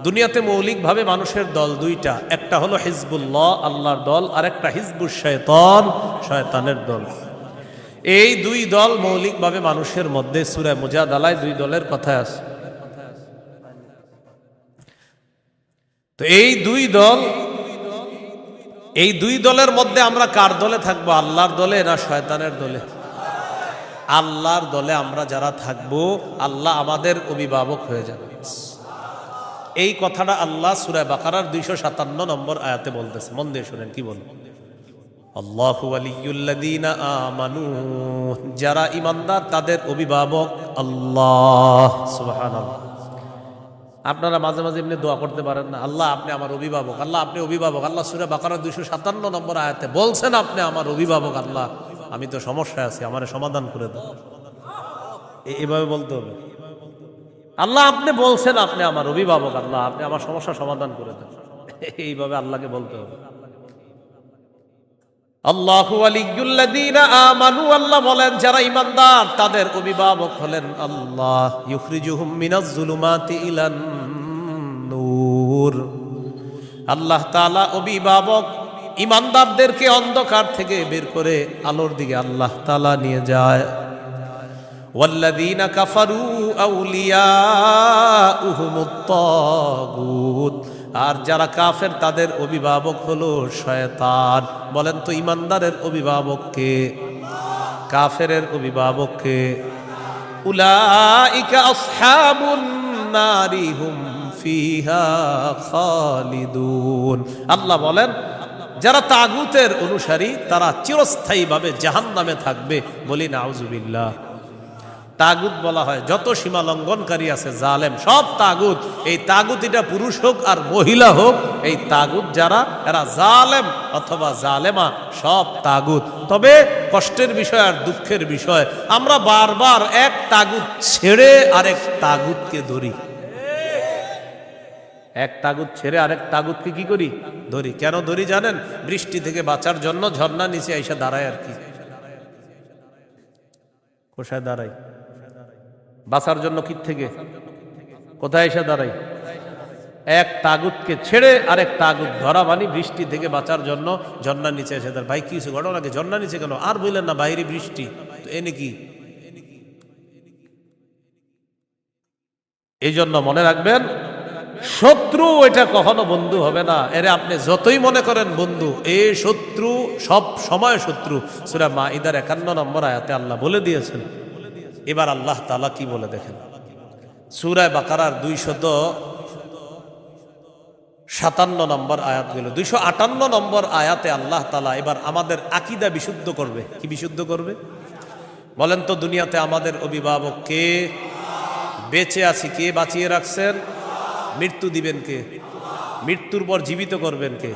দুনিয়াতে মৌলিকভাবে মানুষের দল দুইটা, একটা হলো হিজবুল্লাহ আল্লাহর দল, আর একটা হিজবুশ শয়তান শয়তানের দল। এই দুই দল মৌলিকভাবে মানুষের মধ্যে সূরা মুজাদালায় দুই দলের কথা আছে। তো এই দুই দলের মধ্যে আমরা কার দলে থাকবো? আল্লাহর দলে না শয়তানের দলে? আল্লাহর দলে আমরা যারা থাকবো, আল্লাহ আমাদের অভিভাবক হয়ে যাবে। এই কথাটা আল্লাহ সূরা বাকারার 257 নম্বর আয়াতে বলতেছে। মন দিয়ে শুনেন কি বল, আল্লাহু ওয়ালিয়ুল্লাযীনা আমানু, যারা ঈমানদার তাদের অভিভাবক আল্লাহ। সুবহানাল্লাহ। আপনারা মাঝে মাঝে এমনি দোয়া করতে পারেন না, আল্লাহ আপনি আমার অভিভাবক, আল্লাহ আপনি অভিভাবক। আল্লাহ সূরা বাকারা 257 নম্বর আয়াতে বলছেন, আপনি আমার অভিভাবক। আল্লাহ আমি তো সমস্যায় আছি, আমারে সমাধান করে দাও। এভাবে বলতে হবে, আল্লাহ আপনি বলছেন আপনি আমার অভিভাবক, আল্লাহ আপনি আমার সমস্যা সমাধান করে দেন। এইভাবে আল্লাহকে বলতে হবে। আল্লাহু ওয়ালিয়ুল্লাযীনা আমানু, আল্লাহ বলেন যারা ঈমানদার তাদের অভিভাবক হলেন আল্লাহ। ইউখরিজুহুম মিনাজ যুলুমাতি ইলান নূর, আল্লাহ তাআলা অভিভাবক ঈমানদারদেরকে অন্ধকার থেকে বের করে আলোর দিকে আল্লাহ তাআলা নিয়ে যায়। ওয়াল্লাযীনা কাফারু আউলিয়াউহুমুত তাগুত, আর যারা কাফের তাদের অভিভাবক হলো শয়তান। বলেন তো ঈমানদারের অভিভাবক কে? কাফেরের অভিভাবক কে? উলাইকা আসহাবুন নারি হুম ফিহা খালিদুন। আল্লাহ বলেন যারা তাগুতের অনুসারী তারা চিরস্থায়ীভাবে জাহান্নামে থাকবে। বলি নাউজুবিল্লাহ। তাগুত বলা হয় যত সীমা লঙ্ঘনকারী আছে, জালেম, সব তাগুত। এই তাগুত এটা পুরুষ হোক আর মহিলা হোক, এই তাগুত যারা এরা জালেম অথবা জালেমা, সব তাগুত। তবে কষ্টের বিষয় আর দুঃখের বিষয়, আমরা বারবার এক তাগুত ছেড়ে আরেক তাগুতকে ধরি। এক তাগুত ছেড়ে আরেক তাগুতকে কি করি? ধরি। কেন ধরি জানেন? বৃষ্টি থেকে বাঁচার জন্য ঝর্ণা নিচে এসে দাঁড়ায় আর কি। কোথায় দাঁড়াই? বাঁচার জন্য কি থেকে কোথায় এসে দাঁড়াই? এক তাগুতকে ছেড়ে আরেক তাগুত ধরা, মানে বৃষ্টি থেকে বাঁচার জন্য ঝর্ণার নিচে এসে দাঁড়ায়। ভাই কিছু ঘটনাকে ঝর্ণার নিচে কেন? আর বললেন না বাইরে বৃষ্টি, তো এনে কি? এই জন্য মনে রাখবেন, শত্রু এটা কখনো বন্ধু হবে না। এরে আপনি যতই মনে করেন বন্ধু, এই শত্রু সব সময় শত্রু। সূরা মাঈদার 51 নম্বর আয়াতে আল্লাহ বলে দিয়েছেন। এবার আল্লাহ তাআলা কি বলে দেখেন, সূরা বাকারার 257 নম্বর আয়াত গেল, 258 নম্বর আয়াতে আল্লাহ তাআলা এবার আমাদের আকীদা বিশুদ্ধ করবে। কি বিশুদ্ধ করবে বলেন তো? দুনিয়াতে আমাদের অভিভাবক কে? বেঁচে আছি কে বাঁচিয়ে রাখছেন? মৃত্যু দিবেন কে? মৃত্যুর পর জীবিত করবেন কে?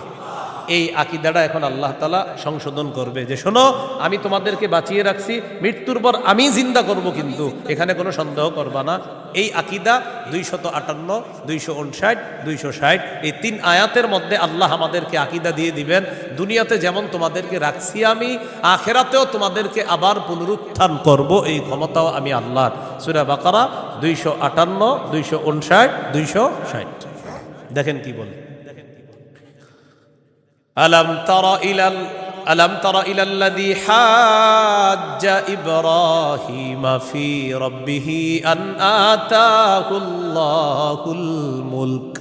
এই আকীদাটা এখন আল্লাহ তাআলা সংশোধন করবে যে শোনো, আমি তোমাদেরকে বাঁচিয়ে রাখছি, মৃত্যুর পর আমি জিন্দা করব, কিন্তু এখানে কোনো সন্দেহ করবা না। এই আকীদা 258, 259, 260 এই 3 আয়াতের মধ্যে আল্লাহ আমাদেরকে আকীদা দিয়ে দিবেন, দুনিয়াতে যেমন তোমাদেরকে রাখছি আমি, আখিরাতেও তোমাদেরকে আবার পুনরুত্থান করব, এই ক্ষমতাও আমি আল্লাহর। সূরা বাকারা 258, 259, 260 দেখেন কি বলে, ألم تر إلى الذي حاج إبراهيم في ربه أن آتاه الله الملك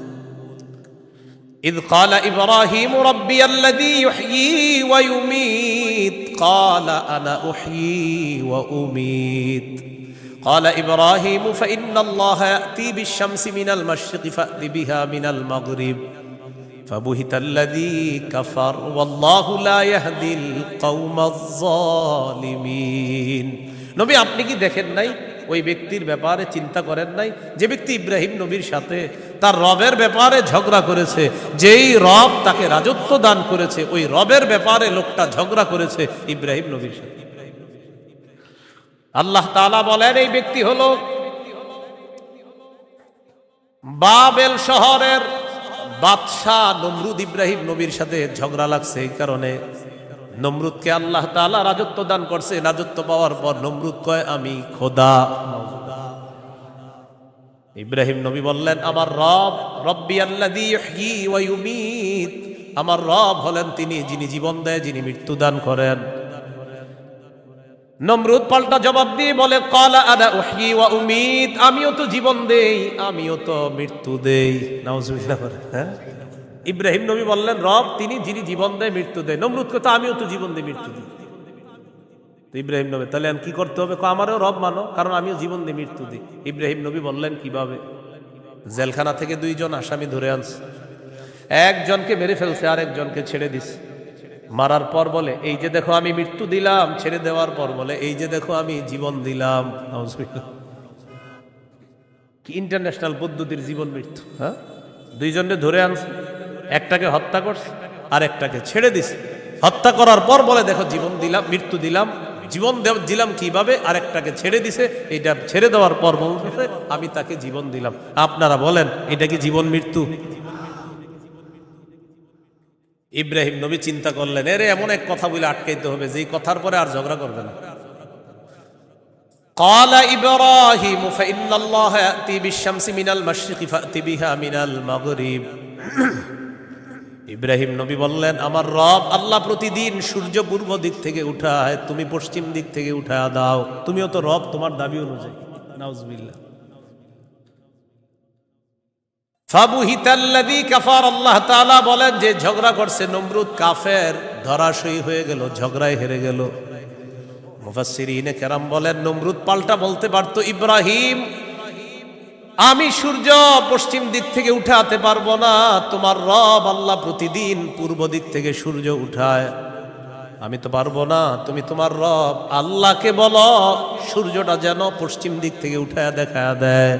إذ قال إبراهيم ربي الذي يحيي ويميت قال أنا أحيي وأميت قال إبراهيم فإن الله يأتي بالشمس من المشرق فأت بها من المغرب فبهت الذي كفر والله لا يهدي القوم الظالمين নবী আপনি কি দেখেন নাই ওই ব্যক্তির ব্যাপারে চিন্তা করেন নাই যে ব্যক্তি ইব্রাহিম নবীর সাথে তার রবের ব্যাপারে ঝগড়া করেছে, যেই রব তাকে রাজত্ব দান করেছে ওই রবের ব্যাপারে লোকটা ঝগড়া করেছে ইব্রাহিম নবীর সাথে। আল্লাহ তাআলা বলেন এই ব্যক্তি হলো বাবেল শহরের বাদশাহ নমরুদ। ইব্রাহিম নবীর সাথে ঝগড়া লাগছে, এই কারণে নমরুদকে আল্লাহ তাআলা রাজত্ব দান করছে। রাজত্ব পাওয়ার পর নমরুদ কয় আমি খোদা। ইব্রাহিম নবী বললেন আমার রব রব্বি আল্লাযী ইহয়ী ওয়া ইউমীত, আমার রব হলেন তিনি যিনি জীবন দেয়, যিনি মৃত্যু দান করেন। নমরুদ পাল্টা জবাব দিয়ে বলে ক্বালা আনা উহয়ী ওয়া উমীত, আমিও তো জীবন দেই আমিও তো মৃত্যু দেই। নাউজুবিল্লাহ। হ্যাঁ, ইব্রাহিম নবী বললেন রব তিনি যিনি জীবন দেয় মৃত্যু দেয়। নমরুদ কথা আমিও তো জীবন দিই মৃত্যু দিই। তো ইব্রাহিম নবী তাহলে কি করতে হবে? আমারও রব মানো, কারণ আমিও জীবন দিই মৃত্যু দিই। ইব্রাহিম নবী বললেন কিভাবে? জেলখানা থেকে দুইজন আসামি ধরে আনছে, একজনকে মেরে ফেলছে আর একজনকে ছেড়ে দিছে। মারার পর বলে এই যে দেখো আমি মৃত্যু দিলাম, ছেড়ে দেওয়ার পর বলে এই যে দেখো আমি জীবন দিলাম। কি ইন্টারন্যাশনাল পদ্ধতির জীবন মৃত্যু! হ্যাঁ, দুইজনকে ধরে আনছে, একটাকে হত্যা করছে আর একটাকে ছেড়ে দিছে। হত্যা করার পর বলে দেখো জীবন দিলাম মৃত্যু দিলাম, জীবন দিলাম কিভাবে? আর একটাকে ছেড়ে দিছে, এইটা ছেড়ে দেওয়ার পর বলতেছে আমি তাকে জীবন দিলাম। আপনারা বলেন এটা কি জীবন মৃত্যু? ইব্রাহিম নবী চিন্তা করলেন এরে এমন এক কথা বলে আটকাইতে হবে যেই কথার পরে আর ঝগড়া করবে না। قال إبراهيم فإن الله يأتي بالشمس من المشرق فأت بها من المغرب। ইব্রাহিম নবী বললেন আমার রব আল্লাহ প্রতিদিন সূর্য পূর্ব দিক থেকে উঠায়, তুমি পশ্চিম দিক থেকে উঠায় দাও। তুমিও তো রব, তোমার দাবি অনুযায়ী। নাউজুবিল্লাহ। ফাবুহিতাল্লাযী কাফার, আল্লাহ তাআলা বলেন যে ঝগড়া করছে নমরুদ কাফের, ধরাশয়ী হয়ে গেল, ঝগড়ায় হেরে গেল। মুফাসসিরিনে কেরাম বলেন নমরুদ পাল্টা বলতে পারতো ইব্রাহিম আমি সূর্য পশ্চিম দিক থেকে উঠাতে পারবো না, তোমার রব আল্লাহ প্রতিদিন পূর্ব দিক থেকে সূর্য উঠায়, আমি তো পারবো না। তুমি তোমার রব আল্লাহকে বলো সূর্যটা যেন পশ্চিম দিক থেকে উঠায় দেখায় দেয়।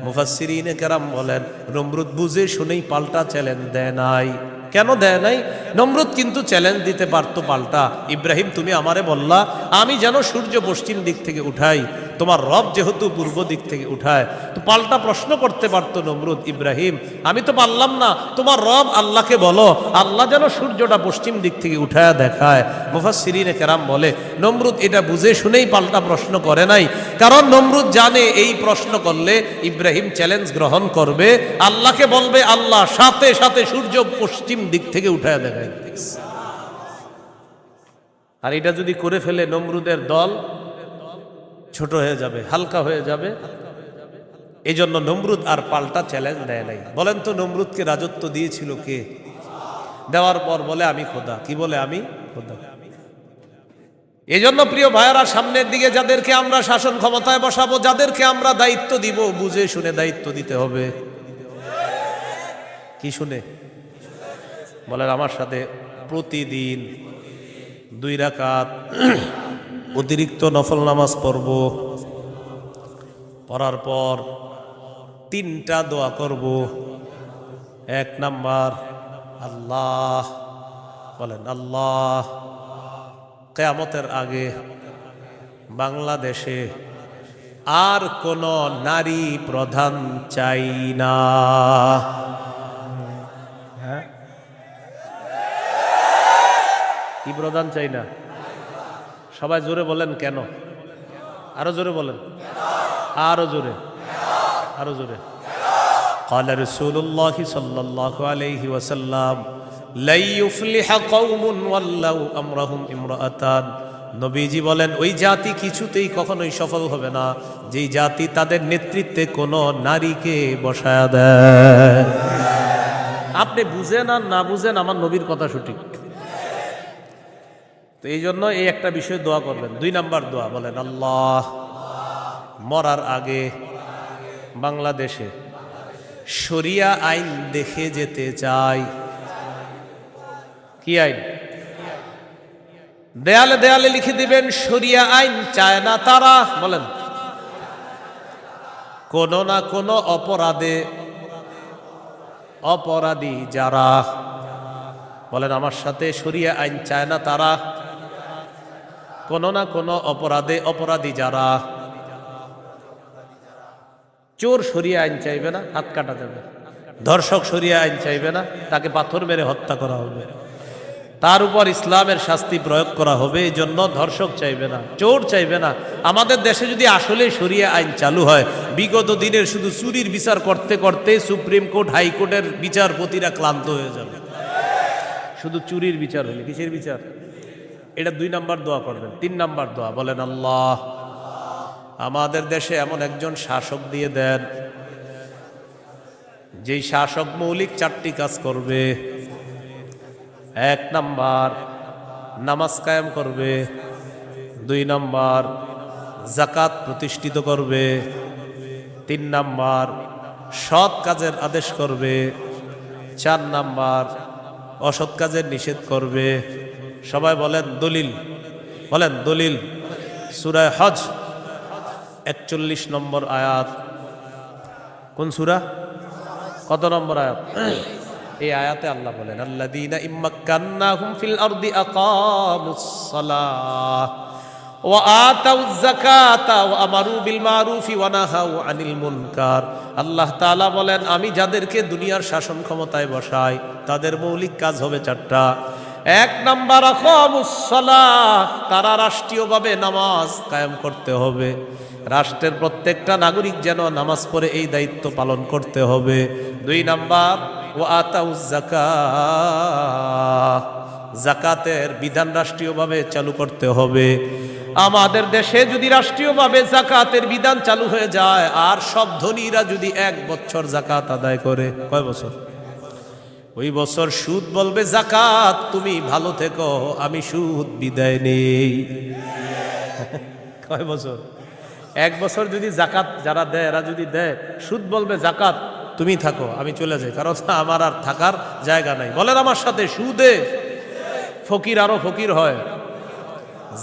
মুফাসসিরিনে কেরাম বলেন নমরুদ বুঝে শুনেই পাল্টা চ্যালেঞ্জ দেয় নাই। কেন দেয় নাই? নমরুদ কিন্তু চ্যালেঞ্জ দিতে পারতো পাল্টা, ইব্রাহিম তুমি আমারে বললা আমি যেন সূর্য পশ্চিম দিক থেকে উঠাই, তোমার রব যেহেতু পূর্ব দিক থেকে উঠায়, তো পাল্টা প্রশ্ন করতে পারতো নমরুদ ইব্রাহিম আমি তো পারলাম না, তোমার রব আল্লাহকে বলো আল্লাহ যেন সূর্যটা পশ্চিম দিক থেকে উঠায় দেখায়। মুফাসসিরিনে কেরাম বলে নমরুদ এটা বুঝে শুনেই পাল্টা প্রশ্ন করে নাই, কারণ নমরুদ জানে এই প্রশ্ন করলে ইব্রাহিম চ্যালেঞ্জ গ্রহণ করবে, আল্লাহকে বলবে আল্লাহ সাথে সাথে সূর্য পশ্চিম দিক থেকে উঠায় দেখায়। আর এটা যদি করে ফেলে নমরুদের দল ছোট হয়ে যাবে, হালকা হয়ে যাবে। এই জন্য নমরুদ আর পাল্টা চ্যালেঞ্জ দেয় নাই। বলেন তো নমরুদকে রাজত্ব দিয়েছিল কে? দেওয়ার পর বলে আমি খোদা। কি বলে? আমি খোদা। এই জন্য প্রিয় ভাইয়েরা সামনের দিকে যাদেরকে আমরা শাসন ক্ষমতায় বসাবো, যাদেরকে আমরা দায়িত্ব দিব, বুঝে শুনে দায়িত্ব দিতে হবে। কি শুনে? বলেন আমার সাথে প্রতিদিন 2 রাকাত অতিরিক্ত নফল নামাজ পড়ব, পড়ার পর 3টা দোয়া করব। 1 নাম্বার আল্লাহ, বলেন আল্লাহ কিয়ামতের আগে বাংলাদেশে আর কোন নারী প্রধান চাই না। হ্যাঁ, কি প্রধান চাই না? সবাই জোরে বলেন কেন? আরো জোরে বলেন, আরো জোরে, আরো জোরে। قال رسول الله صلى الله عليه وسلم لا يفلح قوم ولوا امرهم امرأتان। নবীজি বলেন ওই জাতি কিছুতেই কখনোই সফল হবে না যেই জাতি তাদের নেতৃত্বে কোনো নারীকে বসায় দেয়। আপনি বুঝেন আর না বুঝেন আমার নবীর কথা সঠিক। তো এই জন্য এই একটা বিষয়ে দোয়া করবেন। 2 নাম্বার দোয়া বলেন আল্লাহ মরার আগে বাংলাদেশে শরিয়া আইন দেখে যেতে চাই। কি আইন? দেয়ালে দেয়ালে লিখে দিবেন শরিয়া আইন চায় না তারা। বলেন, কোনো না কোনো অপরাধে অপরাধী যারা। বলেন আমার সাথে, শরিয়া আইন চায় না তারা, কোনো না কোনো অপরাধে অপরাধী যারা। চোর শরিয়া আইন চাইবে না, হাত কাটা যাবে। ধর্ষক শরিয়া আইন চাইবে না, তাকে পাথর মেরে হত্যা করা হবে, তার উপর ইসলামের শাস্তি প্রয়োগ করা হবে। এই জন্য ধর্ষক চাইবে না, চোর চাইবে না। আমাদের দেশে যদি আসলে শরিয়া আইন চালু হয়, বিগত দিনের শুধু চুরির বিচার করতে করতে সুপ্রিম কোর্ট হাইকোর্টের বিচারপতিরা ক্লান্ত হয়ে যাবে। শুধু চুরির বিচার হলে, কিসের বিচার? এটা 2 নাম্বার দোয়া করবেন। 3 নাম্বার দোয়া বলেন, আল্লাহ আমাদের দেশে এমন একজন শাসক দিয়ে দেন, যেই শাসক মৌলিক 4টি কাজ করবে। 1 নাম্বার নামাজ কায়েম করবে, 2 নাম্বার যাকাত প্রতিষ্ঠিত করবে, 3 নাম্বার সৎ কাজের আদেশ করবে, 4 নাম্বার অসৎ কাজের নিষেধ করবে। সবাই বলেন দলিল, বলেন দলিল। সূরা হজ 41 নম্বর আয়াত। কোন সূরা? কত নম্বর আয়াত? এই আয়াতে আল্লাহ বলেন, আল্লাযীনা ইম্মাক্কান্নাহুম ফিল আরদি আকামুস সালাহ ওয়া আতাউয যাকাতা ওয়া আমারু বিল মারুফি ওয়া নাহাউ আনিল মুনকার। আল্লাহ তাআলা বলেন, আমি যাদেরকে দুনিয়ার শাসন ক্ষমতায় বসাই তাদের মৌলিক কাজ হবে 4টা। 1 নাম্বার আকামুস সালাহ, তারা রাষ্ট্রীয়ভাবে নামাজ কায়েম করতে হবে। রাষ্ট্রের প্রত্যেকটা নাগরিক যেন নামাজ পড়ে এই দায়িত্ব পালন করতে হবে। 2 নাম্বার ওয়া আতাউয যাকাত, যাকাতের বিধান রাষ্ট্রীয়ভাবে চালু করতে হবে। আমাদের দেশে যদি রাষ্ট্রীয়ভাবে যাকাতের বিধান চালু হয়ে যায়, আর সব ধনীরা যদি 1 বছর যাকাত আদায় করে, কয় বছর? ওই বছর সুদ বলবে, যাকাত তুমি ভালো থেকো, আমি সুদ বিদায় নেই। কয় বছর? 1 বছর যদি যাকাত যারা দেয়, এরা যদি দেয়, সুদ বলবে, যাকাত তুমি থাকো, আমি চলে যাই, কারণ আমার আর থাকার জায়গা নাই। বলেন আমার সাথে, সুদে ফকির আরো ফকির হয়,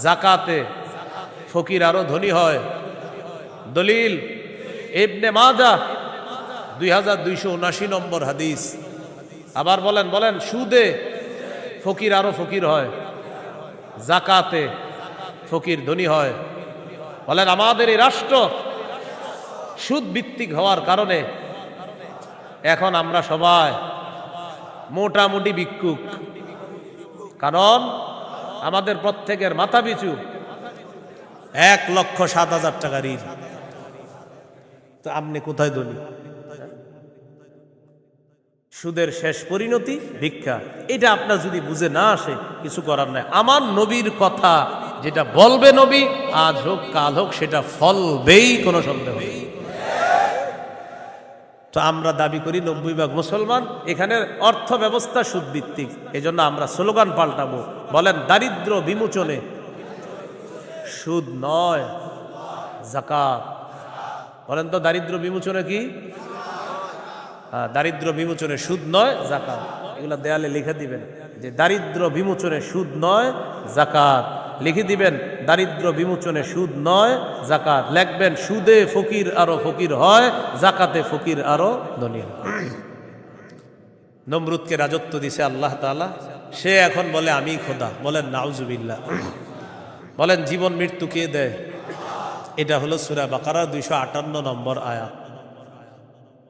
যাকাতে ফকির আরো ধনী হয়। দলিল ইবনে মাজাহ 2279 নম্বর হাদিস। আবার বলেন, বলেন, সুদে ফকির আরো ফকির হয়, যাকাতে ফকির ধনী হয়। বলেন আমাদের এই রাষ্ট্র সুদ ভিত্তিক হওয়ার কারণে এখন আমরা সবাই মোটামুটি ভিক্ষুক। কারণ আমাদের প্রত্যেকের মাথা পিছু 1,07,000 টাকা ঋণ। তো আপনি কোথায় ধনী? সুদের শেষ পরিণতি ভিক্ষা। এটা আপনার যদি বুঝে না আসে, কিছু করার নাই। আমার নবীর কথা যেটা বলবে নবী, আজ হোক কাল হোক, সেটা ফলবেই, কোনো সন্দেহ নেই। তো আমরা দাবি করি 90% মুসলমান, এখানের অর্থ ব্যবস্থা সুদ ভিত্তিক। এই জন্য আমরা স্লোগান পাল্টাবো, বলেন দারিদ্র বিমোচনে সুদ নয় যাকাত। বলেন তো দারিদ্র বিমোচনে কি? দারিদ্র বিমোচনে সুদ নয় যাকাত। এগুলা দেয়ালে লিখে দিবেন যে দারিদ্র বিমোচনে সুদ নয় যাকাত। লিখে দিবেন দারিদ্র বিমোচনে সুদ নয় যাকাত। লিখবেন সুদে ফকির আরো ফকির হয়, যাকাতে ফকির আরো ধনী হয়। নমরুদকে রাজত্ব দিছে আল্লাহ তাআলা, সে এখন বলে আমি খোদা। বলেন নাউজুবিল্লাহ। বলেন জীবন মৃত্যু কে দেয়? এটা হলো সূরা বাকারা 258 নম্বর আয়াত।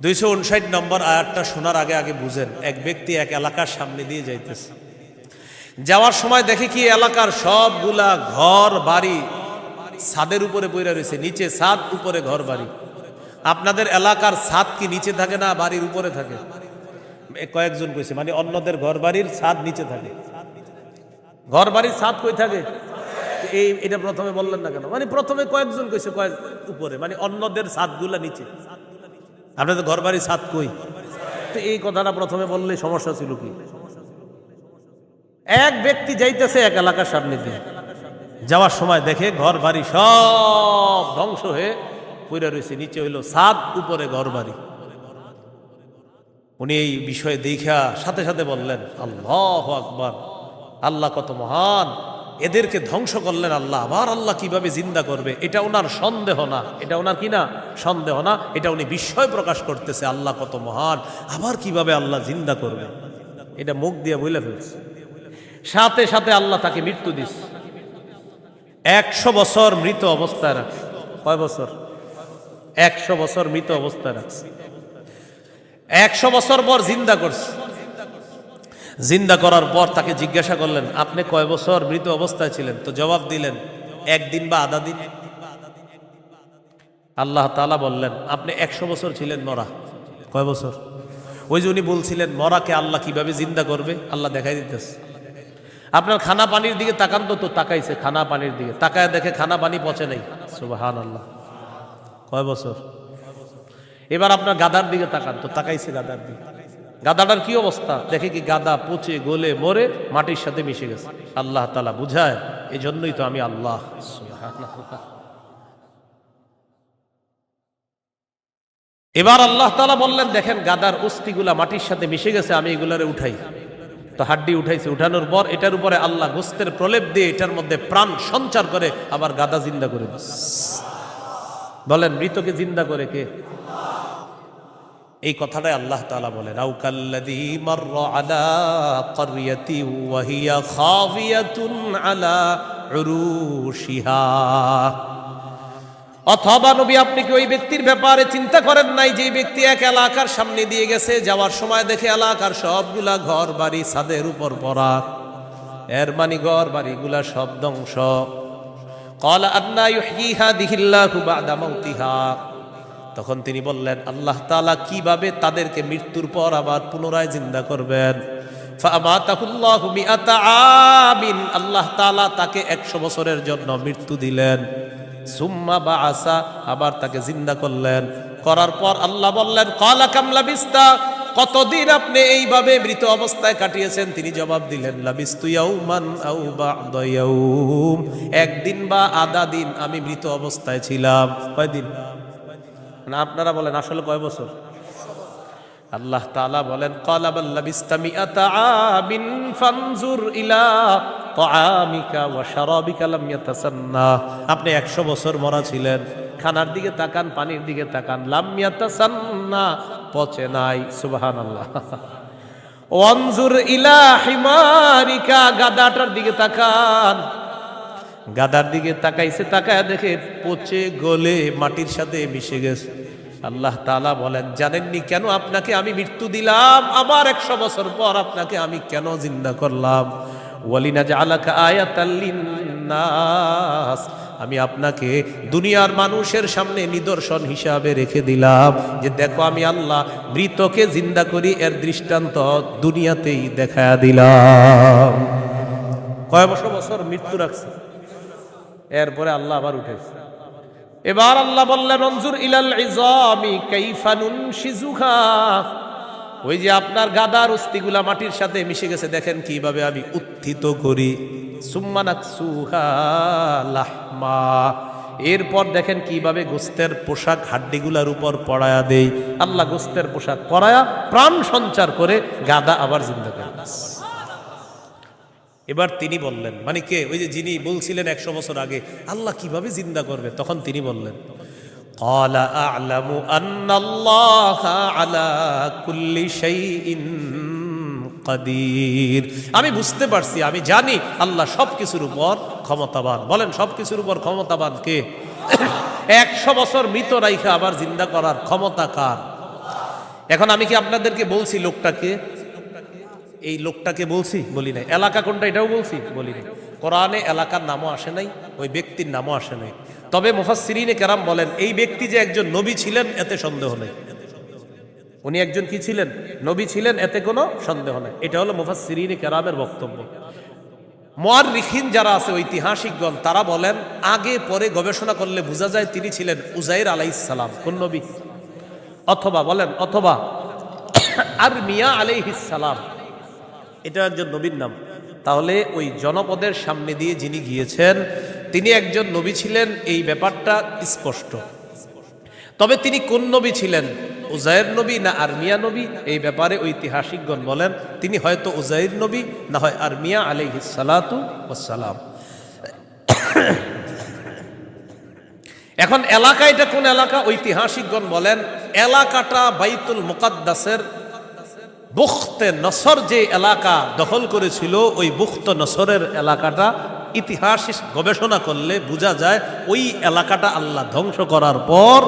259 নম্বর আয়াতটা শোনার আগে আগে বুঝেন। এক ব্যক্তি এক এলাকার সামনে দিয়ে যাইতেছে, যাওয়ার সময় দেখে কি এলাকার সবগুলা ঘর বাড়ি ছাদের উপরে পড়ে রয়েছে, নিচে ছাদ, উপরে ঘর বাড়ি। আপনাদের এলাকার ছাদ কি নিচে থাকে না বাড়ির উপরে থাকে? কয়েকজন কইছে, মানে অন্যদের ঘর বাড়ির ছাদ নিচে থাকে। ঘর বাড়ির ছাদ কই থাকে? এটা প্রথমে বললেন না কেন? মানে প্রথমে কয়েকজন কইছে কয়েক উপরে, মানে অন্যদের ছাদগুলা নিচে। আপনাদের ঘর বাড়ির ছাদ কই? তো এই কথাটা প্রথমে বললে সমস্যা ছিল কি? এক ব্যক্তি যাইতেছে এক এলাকার সামনে দিয়ে, যাওয়ার সময় দেখে ঘর বাড়ি সব ধ্বংস হয়ে পইরা রয়েছে, নিচে হইল ছাদ, উপরে ঘরবাড়ি। উনি এই বিষয়ে দেখা সাথে সাথে বললেন, আল্লাহু আকবার, আল্লাহ কত মহান, এদেরকে ধ্বংস করলেন আল্লাহ, আবার আল্লাহ কিভাবে জিন্দা করবে, এটা ওনার সন্দেহ না, এটা ওনার কি না সন্দেহ না, এটা উনি বিস্ময় প্রকাশ করতেছে, আল্লাহ কত মহান, আবার কিভাবে আল্লাহ জিন্দা করবে, এটা মুখ দিয়ে বলে ফেলছে। সাথে সাথে আল্লাহ তাকে মৃত্যু দিচ্ছে। 100 বছর মৃত অবস্থায় রাখছে। কয় বছর? 100 বছর মৃত অবস্থায় রাখছে। 100 বছর পর জিন্দা করছে। জিন্দা করার পর তাকে জিজ্ঞাসা করলেন, আপনি কয় বছর মৃত অবস্থায় ছিলেন? তো জবাব দিলেন, 1 দিন বা আধা দিন। আল্লাহ তাআলা বললেন, আপনি 100 বছর ছিলেন মরা। কয় বছর? ওই যে উনি বলছিলেন মরাকে আল্লাহ কিভাবে জিন্দা করবে, আল্লাহ দেখাই দিতেছে। আপনার খানা পানির দিকে তাকান তো, তাকাইছে খানা পানির দিকে, তাকায় দেখে খানা পানি পচে নাই। সুবহানাল্লাহ। কয় বছর? এবার আপনার গাদার দিকে তাকান তো, তাকাইছে গাদার দিকে, গাদাটার কি অবস্থা, দেখে কি গাদা পচে গলে মরে মাটির সাথে মিশে গেছে। আল্লাহ তাআলা বুঝায়, এই জন্যই তো আমি আল্লাহ। সুবহানাল্লাহ। এবার আল্লাহ তাআলা বললেন, দেখেন গাদার অস্থিগুলা মাটির সাথে মিশে গেছে, আমি এগুলারে উঠাই। তো হাড্ডি উঠাইছে, উঠানোর পর এটার উপরে আল্লাহ গোস্তের প্রলেপ দিয়ে এটার মধ্যে প্রাণ সঞ্চার করে আবার গাদা জিন্দা করে দিচ্ছে। বলেন মৃতকে জিন্দা করে কে? এই কথাটাই আল্লাহ তাআলা বলেন, আও কাল্লাযী মাররা আলা ক্বরিয়াতি ওয়া হিয়া খাফিয়াতুন আলা উরুশিহা। অথবা নবী আপনি কি ওই ব্যক্তির ব্যাপারে চিন্তা করেন নাই যে ব্যক্তি এক এলাকার সামনে দিয়ে গেছে, যাওয়ার সময় দেখে এলাকার সবগুলা ঘর বাড়ি ছাদের উপর পড়া, এর মানে ঘর বাড়িগুলা সব ধ্বংস। ক্বালা আন্না ইউহয়ী হাযিহিল্লাহু বা'দা মাউতিহা। তখন তিনি বললেন, আল্লাহ তাআলা কিভাবে তাদেরকে মৃত্যুর পর আবার পুনরায় জিন্দা করবেন। ফাআমাতাহুল্লাহু মিআতা আমিন। আল্লাহ তাআলা তাকে 100 বছরের জন্য মৃত্যু দিলেন। সুম্মা বাআসা, আবার তাকে জিন্দা করলেন। করার পর আল্লাহ বললেন, ক্বালা কাম লাবিস্তা, কতদিন আপনি এইভাবে মৃত অবস্থায় কাটিয়েছেন? তিনি জবাব দিলেন, লাবিস্তু ইয়াওমান আও বা'দা ইয়াওম, একদিন বা আধা দিন আমি মৃত অবস্থায় ছিলাম। কয়দিন? না আপনারা বলেন আসলে কয় বছর? আল্লাহ তাআলা বলেন, ক্বালা বাল লাবিস্তা মিআতা আমিন ফানজুর ইলা তাআমিকা ওয়া শারাবিকা লাম ইয়াতাসান্না। আপনি 100 বছর মরা ছিলেন, খানার দিকে তাকান, পানির দিকে তাকান, লাম ইয়াতাসান্না, পচে নাই। সুবহানাল্লাহ। ওয়ানজুর ইলা হিমারিকা, গাদাটার দিকে তাকান, গাদার দিকে তাকাইছে, তাকায় দেখে পচে গলে মাটির সাথে মিশে গেছে। আল্লাহ তাআলা বলেন, জানেননি কেন আপনাকে আমি মৃত্যু দিলাম, আবার 100 বছর পর আপনাকে আমি কেন জিন্দা করলাম? ওয়ালিনাজআলাকা আয়াতাল লিন্নাস, আমি আপনাকে দুনিয়ার মানুষের সামনে নিদর্শন হিসাবে রেখে দিলাম যে দেখো আমি আল্লাহ মৃতকে জিন্দা করি, এর দৃষ্টান্ত দুনিয়াতেই দেখায়া দিলাম। কয় বছর মৃত্যু রাখছে, এরপরে আল্লাহ আবার উঠেছে। এবার আল্লাহ বললেন, অনজুর ইলাল ইযামি কাইফা নুনশিজুহা, ওই যে আপনার গাদার অস্থিগুলা মাটির সাথে মিশে গেছে, দেখেন কিভাবে আমি উত্থিত করি। সুম্মা নাকসুহা লাহমা, এরপর দেখেন কিভাবে গোস্তের পোশাক হাড্ডিগুলার উপর পড়ায়া দেই। আল্লাহ গোস্তের পোশাক পরায়া প্রাণ সঞ্চার করে গাদা আবার জিন্দা করে। এবার তিনি বললেন, মানে কে? ওই যে যিনি বলছিলেন 100 বছর আগে আল্লাহ কিভাবে জিন্দা করবে, তখন তিনি বললেন, ক্বালা আ'লামু আন্নাল্লাহা আলা কুল্লি শাইইন কাদির। আমি বুঝতে পারছি, আমি জানি আল্লাহ সবকিছুর উপর ক্ষমতাবান। বলেন সবকিছুর উপর ক্ষমতাবান কে? 100 বছর মৃত রাইখা আবার জিন্দা করার ক্ষমতা কার? এখন আমি কি আপনাদেরকে বলছি লোকটাকে? এই লোকটাকে বলছি? বলি নাই। এলাকা কোনটা এটাও বলছি? বলি নাই। কোরআনে এলাকার নামও আসে নাই, ওই ব্যক্তির নামও আসে নাই। তবে মুফাসসিরিনে কেরাম বলেন, এই ব্যক্তি যে একজন নবী ছিলেন এতে সন্দেহ নেই। উনি একজন কি ছিলেন? নবী ছিলেন, এতে কোনো সন্দেহ নেই। এটা হলো মুফাসসিরিনে কেরামের বক্তব্য। মুআররিখিন যারা আছে, ঐতিহাসিকগণ, তারা বলেন আগে পরে গবেষণা করলে বোঝা যায় তিনি ছিলেন উজাইর আলাইহিস সালাম। কোন নবী? অথবা বলেন, অথবা আরমিয়া আলাইহিস সালাম, এটা একজন নবীর নাম। তাহলে ওই জনপদের সামনে দিয়ে যিনি গিয়েছেন তিনি একজন নবী ছিলেন, এই ব্যাপারটা স্পষ্ট। তবে তিনি কোন নবী ছিলেন, উজাইর নবী না আরমিয়া নবী, এই ব্যাপারে ঐতিহাসিকগণ বলেন তিনি হয়তো উজাইর নবী, না হয় আরমিয়া আলাইহিস সালাতু ওয়াস সালাম। এখন এলাকা এটা কোন এলাকা? ঐতিহাসিকগণ বলেন এলাকাটা বাইতুল মুকাদ্দাসের বুখতে নসর যে এলাকা দখল করেছিল, ওই বুখত নসরের এলাকাটা ইতিহাস গবেষণা করলে বোঝা যায় ওই এলাকাটা আল্লাহ ধ্বংস করার পর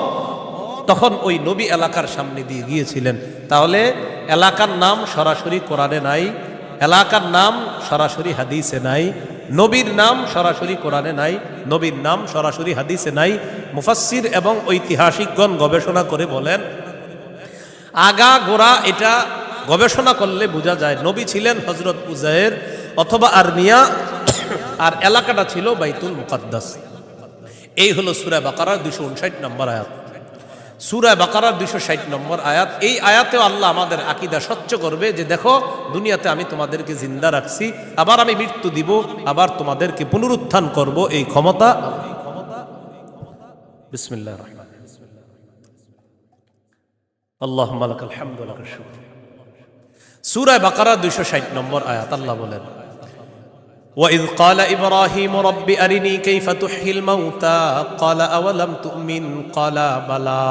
তখন ওই নবী এলাকার সামনে দিয়ে গিয়েছিলেন। তাহলে এলাকার নাম সরাসরি কোরআনে নাই, এলাকার নাম সরাসরি হাদিসে নাই, নবীর নাম সরাসরি কোরআনে নাই, নবীর নাম সরাসরি হাদিসে নাই। মুফাসসির এবং ঐতিহাসিকগণ গবেষণা করে বলেন আগা গোড়া এটা গবেষণা করলে বোঝা যায় নবী ছিলেন হযরত উজাইর অথবা আরমিয়া, আর এলাকাটা ছিল বাইতুল মুকাদ্দাস। এই হলো সূরা বাকারার 259 নম্বর আয়াত। সূরা বাকারার 260 নম্বর আয়াত। এই আয়াতেও আল্লাহ আমাদের আকীদা স্বচ্ছ করবে যে দেখো দুনিয়াতে আমি তোমাদেরকে জিন্দা রাখছি, আবার আমি মৃত্যু দিব, আবার তোমাদেরকে পুনরুত্থান করব, এই ক্ষমতা। বিসমিল্লাহির রহমানির রহিম। আল্লাহুম্মা লাকাল হামদু ওয়া লাকাশ শুকর। সূরা বাকারা 260 নম্বর আয়াত আল্লাহ বলেন وَإِذْ قَالَ إِبْرَاهِيمُ رَبِّ أَرِنِي كَيْفَ تُحْيِي الْمَوْتَى قَالَ أَوَلَمْ تُؤْمِنْ قَالَ بَلَى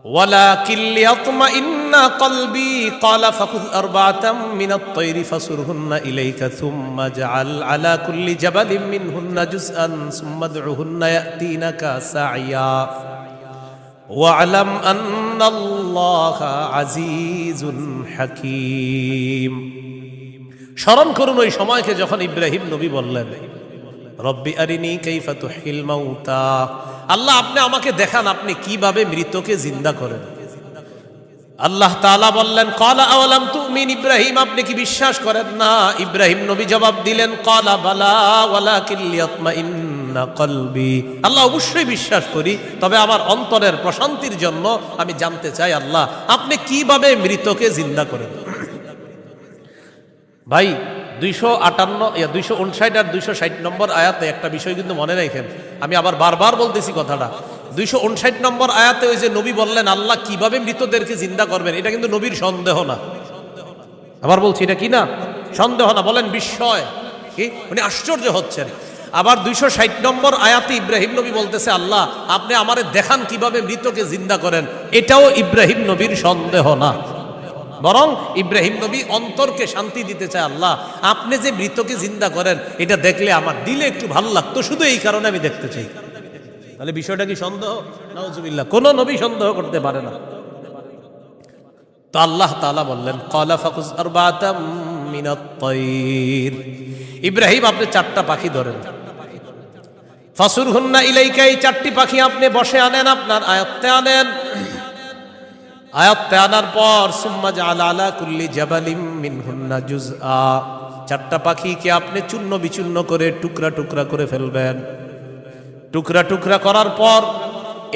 وَلَكِنْ لِيَطْمَئِنَّ قَلْبِي قَالَ فَخُذْ أَرْبَعَةً مِنَ الطَّيْرِ فَصُرْهُنَّ إِلَيْكَ ثُمَّ اجْعَلْ عَلَى كُلِّ جَبَلٍ مِنْهُنَّ جُزْءًا ثُمَّ ادْعُهُنَّ يَأْتِينَكَ سَعْيًا وَاعْلَمْ أَنَّ اللَّهَ عَزِيزٌ حَكِيمٌ। স্মরণ করুন ওই সময়কে যখন ইব্রাহিম নবী বললেন রব্বি আরিনি কাইফা তুহিল মাউতা, আল্লাহ আপনি আমাকে দেখান আপনি কিভাবে মৃতকে জিন্দা করেন। আল্লাহ তাআলা বললেন ক্বালা আওয়ালাম তুমিন, ইব্রাহিম আপনি কি বিশ্বাস করেন না? ইব্রাহিম নবী জবাব দিলেন ক্বালা বালা ওয়ালাকিন লিয়াতমাইন্না কলবি, আল্লাহ অবশ্যই বিশ্বাস করি, তবে আমার অন্তরের প্রশান্তির জন্য আমি জানতে চাই আল্লাহ আপনি কিভাবে মৃতকে জিন্দা করেন। ভাই 259 আর 260 নম্বর আয়াতে একটা বিষয় কিন্তু মনে রাখেন, আমি আবার বারবার বলতেছি কথাটা। 259 নম্বর আয়াতে ওই যে নবী বললেন আল্লাহ কিভাবে মৃতদেরকে জিন্দা করবেন, এটা কিন্তু নবীর সন্দেহ না। আবার বলছি এটা কি না? সন্দেহ না, বলেন বিস্ময়, কি উনি আশ্চর্য হচ্ছেন। আবার 260 নম্বর আয়াতে ইব্রাহিম নবী বলতেছে আল্লাহ আপনি আমারে দেখান কিভাবে মৃতকে জিন্দা করেন, এটাও ইব্রাহিম নবীর সন্দেহ না, বরং ইব্রাহিম নবী অন্তরকে শান্তি দিতে চায় আল্লাহ আপনি যে মৃতকে জিন্দা করেন এটা দেখলে আমার দিলে একটু ভালো লাগতো, শুধু এই কারণে আমি দেখতে চাই। তাহলে বিষয়টা কি সন্দেহ? নাউজুবিল্লাহ, কোন নবী সন্দেহ করতে পারে না। তো আল্লাহ তাআলা বললেন ক্বালা ফাকুজ আরবাতাম মিনাত তাইর, ইব্রাহিম আপনি 4টা পাখি ধরেন, ফাসুরহুন্না ইলাইকা, এই 4টি পাখি আপনি বসে আনেন, আপনার আয়ত্তে আনেন। আয়াতে আনার পর সুম্মা জাআল আলা কুল্লি জাবালিম মিনহুন্না জুজআ, 4টা পাখিকে আপনি চূর্ণ বিচূর্ণ করে টুকরা টুকরা করে ফেলবেন। টুকরা টুকরা করার পর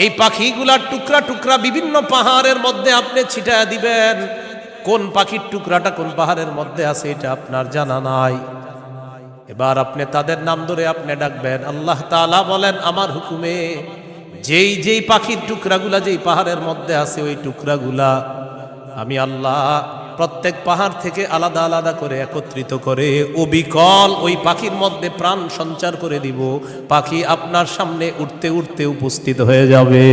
এই পাখিগুলার টুকরা টুকরা বিভিন্ন পাহাড়ের মধ্যে আপনি ছিটায় দিবেন। কোন পাখির টুকরাটা কোন পাহাড়ের মধ্যে আছে এটা আপনার জানা নাই। এবার আপনি তাদের নাম ধরে আপনি ডাকবেন। আল্লাহ তাআলা বলেন আমার হুকুমে যেই যেই পাখির টুকরাগুলা যেই পাহাড়ের মধ্যে আছে ওই টুকরাগুলা আমি আল্লাহ প্রত্যেক পাহাড় থেকে আলাদা আলাদা করে একত্রিত করে অবিকল ওই পাখির মধ্যে প্রাণ সঞ্চার করে দিব। পাখি আপনার সামনে উঠতে উঠতে উপস্থিত হয়ে যাবে।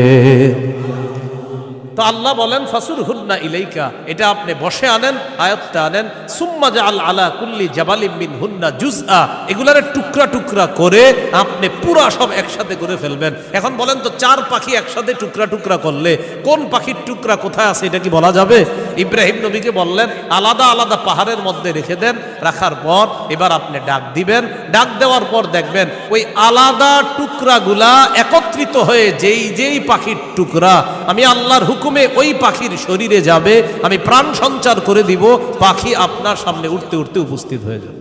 তো আল্লাহ বলেন ফাসুরহুন্না ইলাইকা, এটা আপনি বসে আনেন, আয়াতটা আনেন। সুম্মা জাআল আলা কুল্লি জাবালিম মিনহুন্না জুজআ, এগুলারে টুকরা টুকরা করে আপনি পুরা সব একসাথে করে ফেলবেন। এখন বলেন তো 4 পাখি একসাথে টুকরা টুকরা করলে কোন পাখির টুকরা কোথায় আছে এটা কি বলা যাবে? ইব্রাহিম নবীকে বললেন আলাদা আলাদা পাহাড়ের মধ্যে রেখে দেন। রাখার পর এবার আপনি ডাক দিবেন। ডাক দেওয়ার পর দেখবেন ওই আলাদা টুকরাগুলা একত্রিত হয়ে যেই যেই পাখির টুকরা আমি আল্লাহর হুকুমে ওই পাখির শরীরে যাবে, আমি প্রাণ সঞ্চার করে দিব, পাখি আপনার সামনে উঠতে উঠতে উপস্থিত হয়ে যাবে।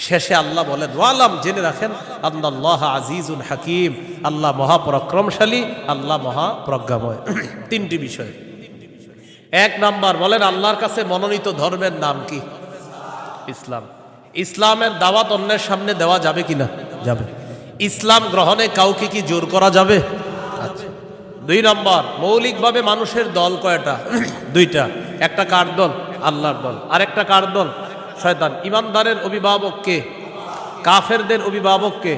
শেষে আল্লাহ বলেন ওয়ালাম, জেনে রাখেন আল্লাহ আজিজুল হাকিম, আল্লাহ মহাপরাক্রমশালী, আল্লাহ মহাপ্রজ্ঞাময়। 3টি বিষয়। 1 নাম্বার বলেন আল্লাহর কাছে মনোনীত ধর্মের নাম কি? ইসলাম। ইসলামের দাওয়াত অন্যের সামনে দেওয়া যাবে কিনা? যাবে। ইসলাম গ্রহণে কাউকে কি জোর করা যাবে? দুই নম্বর, মৌলিকভাবে মানুষের দল কয়টা? দুইটা। একটা কার দল? আল্লাহর দল। আর একটা কার দল? শয়তান। ইমানদারের অভিভাবক কে? কাফেরদের অভিভাবক কে?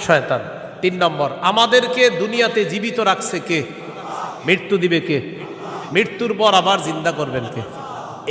শয়তান। তিন নম্বর, আমাদেরকে দুনিয়াতে জীবিত রাখছে কে? মৃত্যু দিবে কে? মৃত্যুর পর আবার জিন্দা করবেন কে?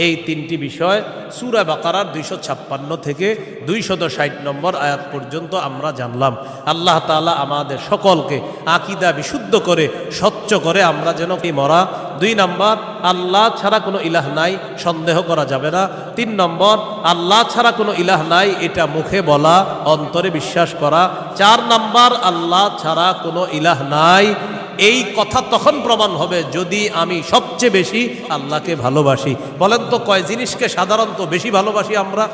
এই তিনটি বিষয় সূরা বাকারার 256 থেকে 260 নম্বর আয়াত পর্যন্ত আমরা জানলাম। আল্লাহ তাআলা আমাদের সকলকে আকীদা বিশুদ্ধ করে স্বচ্ছ করে আমরা যেন মরা। দুই নম্বর, আল্লাহ ছাড়া কোনো ইলাহ নাই, সন্দেহ করা যাবে না। তিন নম্বর, আল্লাহ ছাড়া কোনো ইলাহ নাই এটা মুখে বলা, অন্তরে বিশ্বাস করা। চার নম্বর, আল্লাহ ছাড়া কোনো ইলাহ নাই এই কথা তখন প্রমাণ হবে যদি আমি সবচেয়ে বেশি আল্লাহকে ভালোবাসি। বলেন তো কয় জিনিসকে সাধারণত বেশি ভালোবাসি আমরা?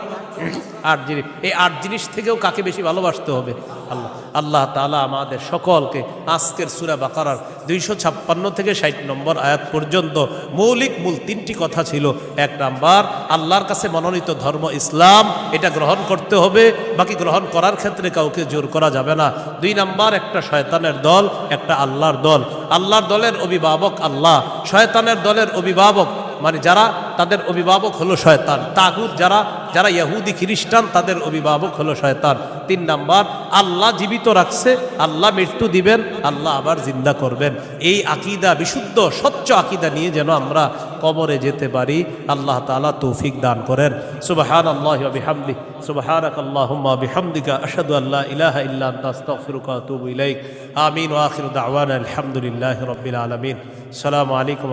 8 জিনিস। এই 8 জিনিস থেকেও কাকে বেশি ভালোবাসতে হবে? আল্লাহ। আল্লাহ তাআলা আমাদের সকলকে আজকের সূরা বাকারার 256 থেকে 60 নম্বর আয়াত পর্যন্ত মূল তিনটি কথা ছিল। এক নাম্বার, আল্লাহর কাছে মনোনীত ধর্ম ইসলাম, এটা গ্রহণ করতে হবে, বাকি গ্রহণ করার ক্ষেত্রে কাউকে জোর করা যাবে না। দুই নাম্বার, একটা শয়তানের দল, একটা আল্লাহর দল। আল্লাহর দলের অভিভাবক আল্লাহ, শয়তানের দলের অভিভাবক মানে যারা, তাদের অভিভাবক হলো শয়তান। তাগুত যারা ইহুদি খ্রিস্টান, তাদের অভিভাবক হলো শয়তান। তিন নাম্বার, আল্লাহ জীবিত রাখছে, আল্লাহ মৃত্যু দিবেন, আল্লাহ আবার জিন্দা করবেন। এই আকীদা, বিশুদ্ধ স্বচ্ছ আকীদা নিয়ে যেন আমরা কবরে যেতে পারি। আল্লাহ তাআলা তৌফিক দান করেন। সুবহানাল্লাহি ওয়া বিহামদিহি, সুবহানাকাল্লাহুম্মা ওয়া বিহামদিকা, আশহাদু আল্লা ইলাহা ইল্লা আনতা, আস্তাগফিরুকা ওয়া আতুবু ইলাইক। আমিন ওয়া আখিরু দাওয়ানা আলহামদুলিল্লাহি রাব্বিল আলামিন। আসসালামু আলাইকুম।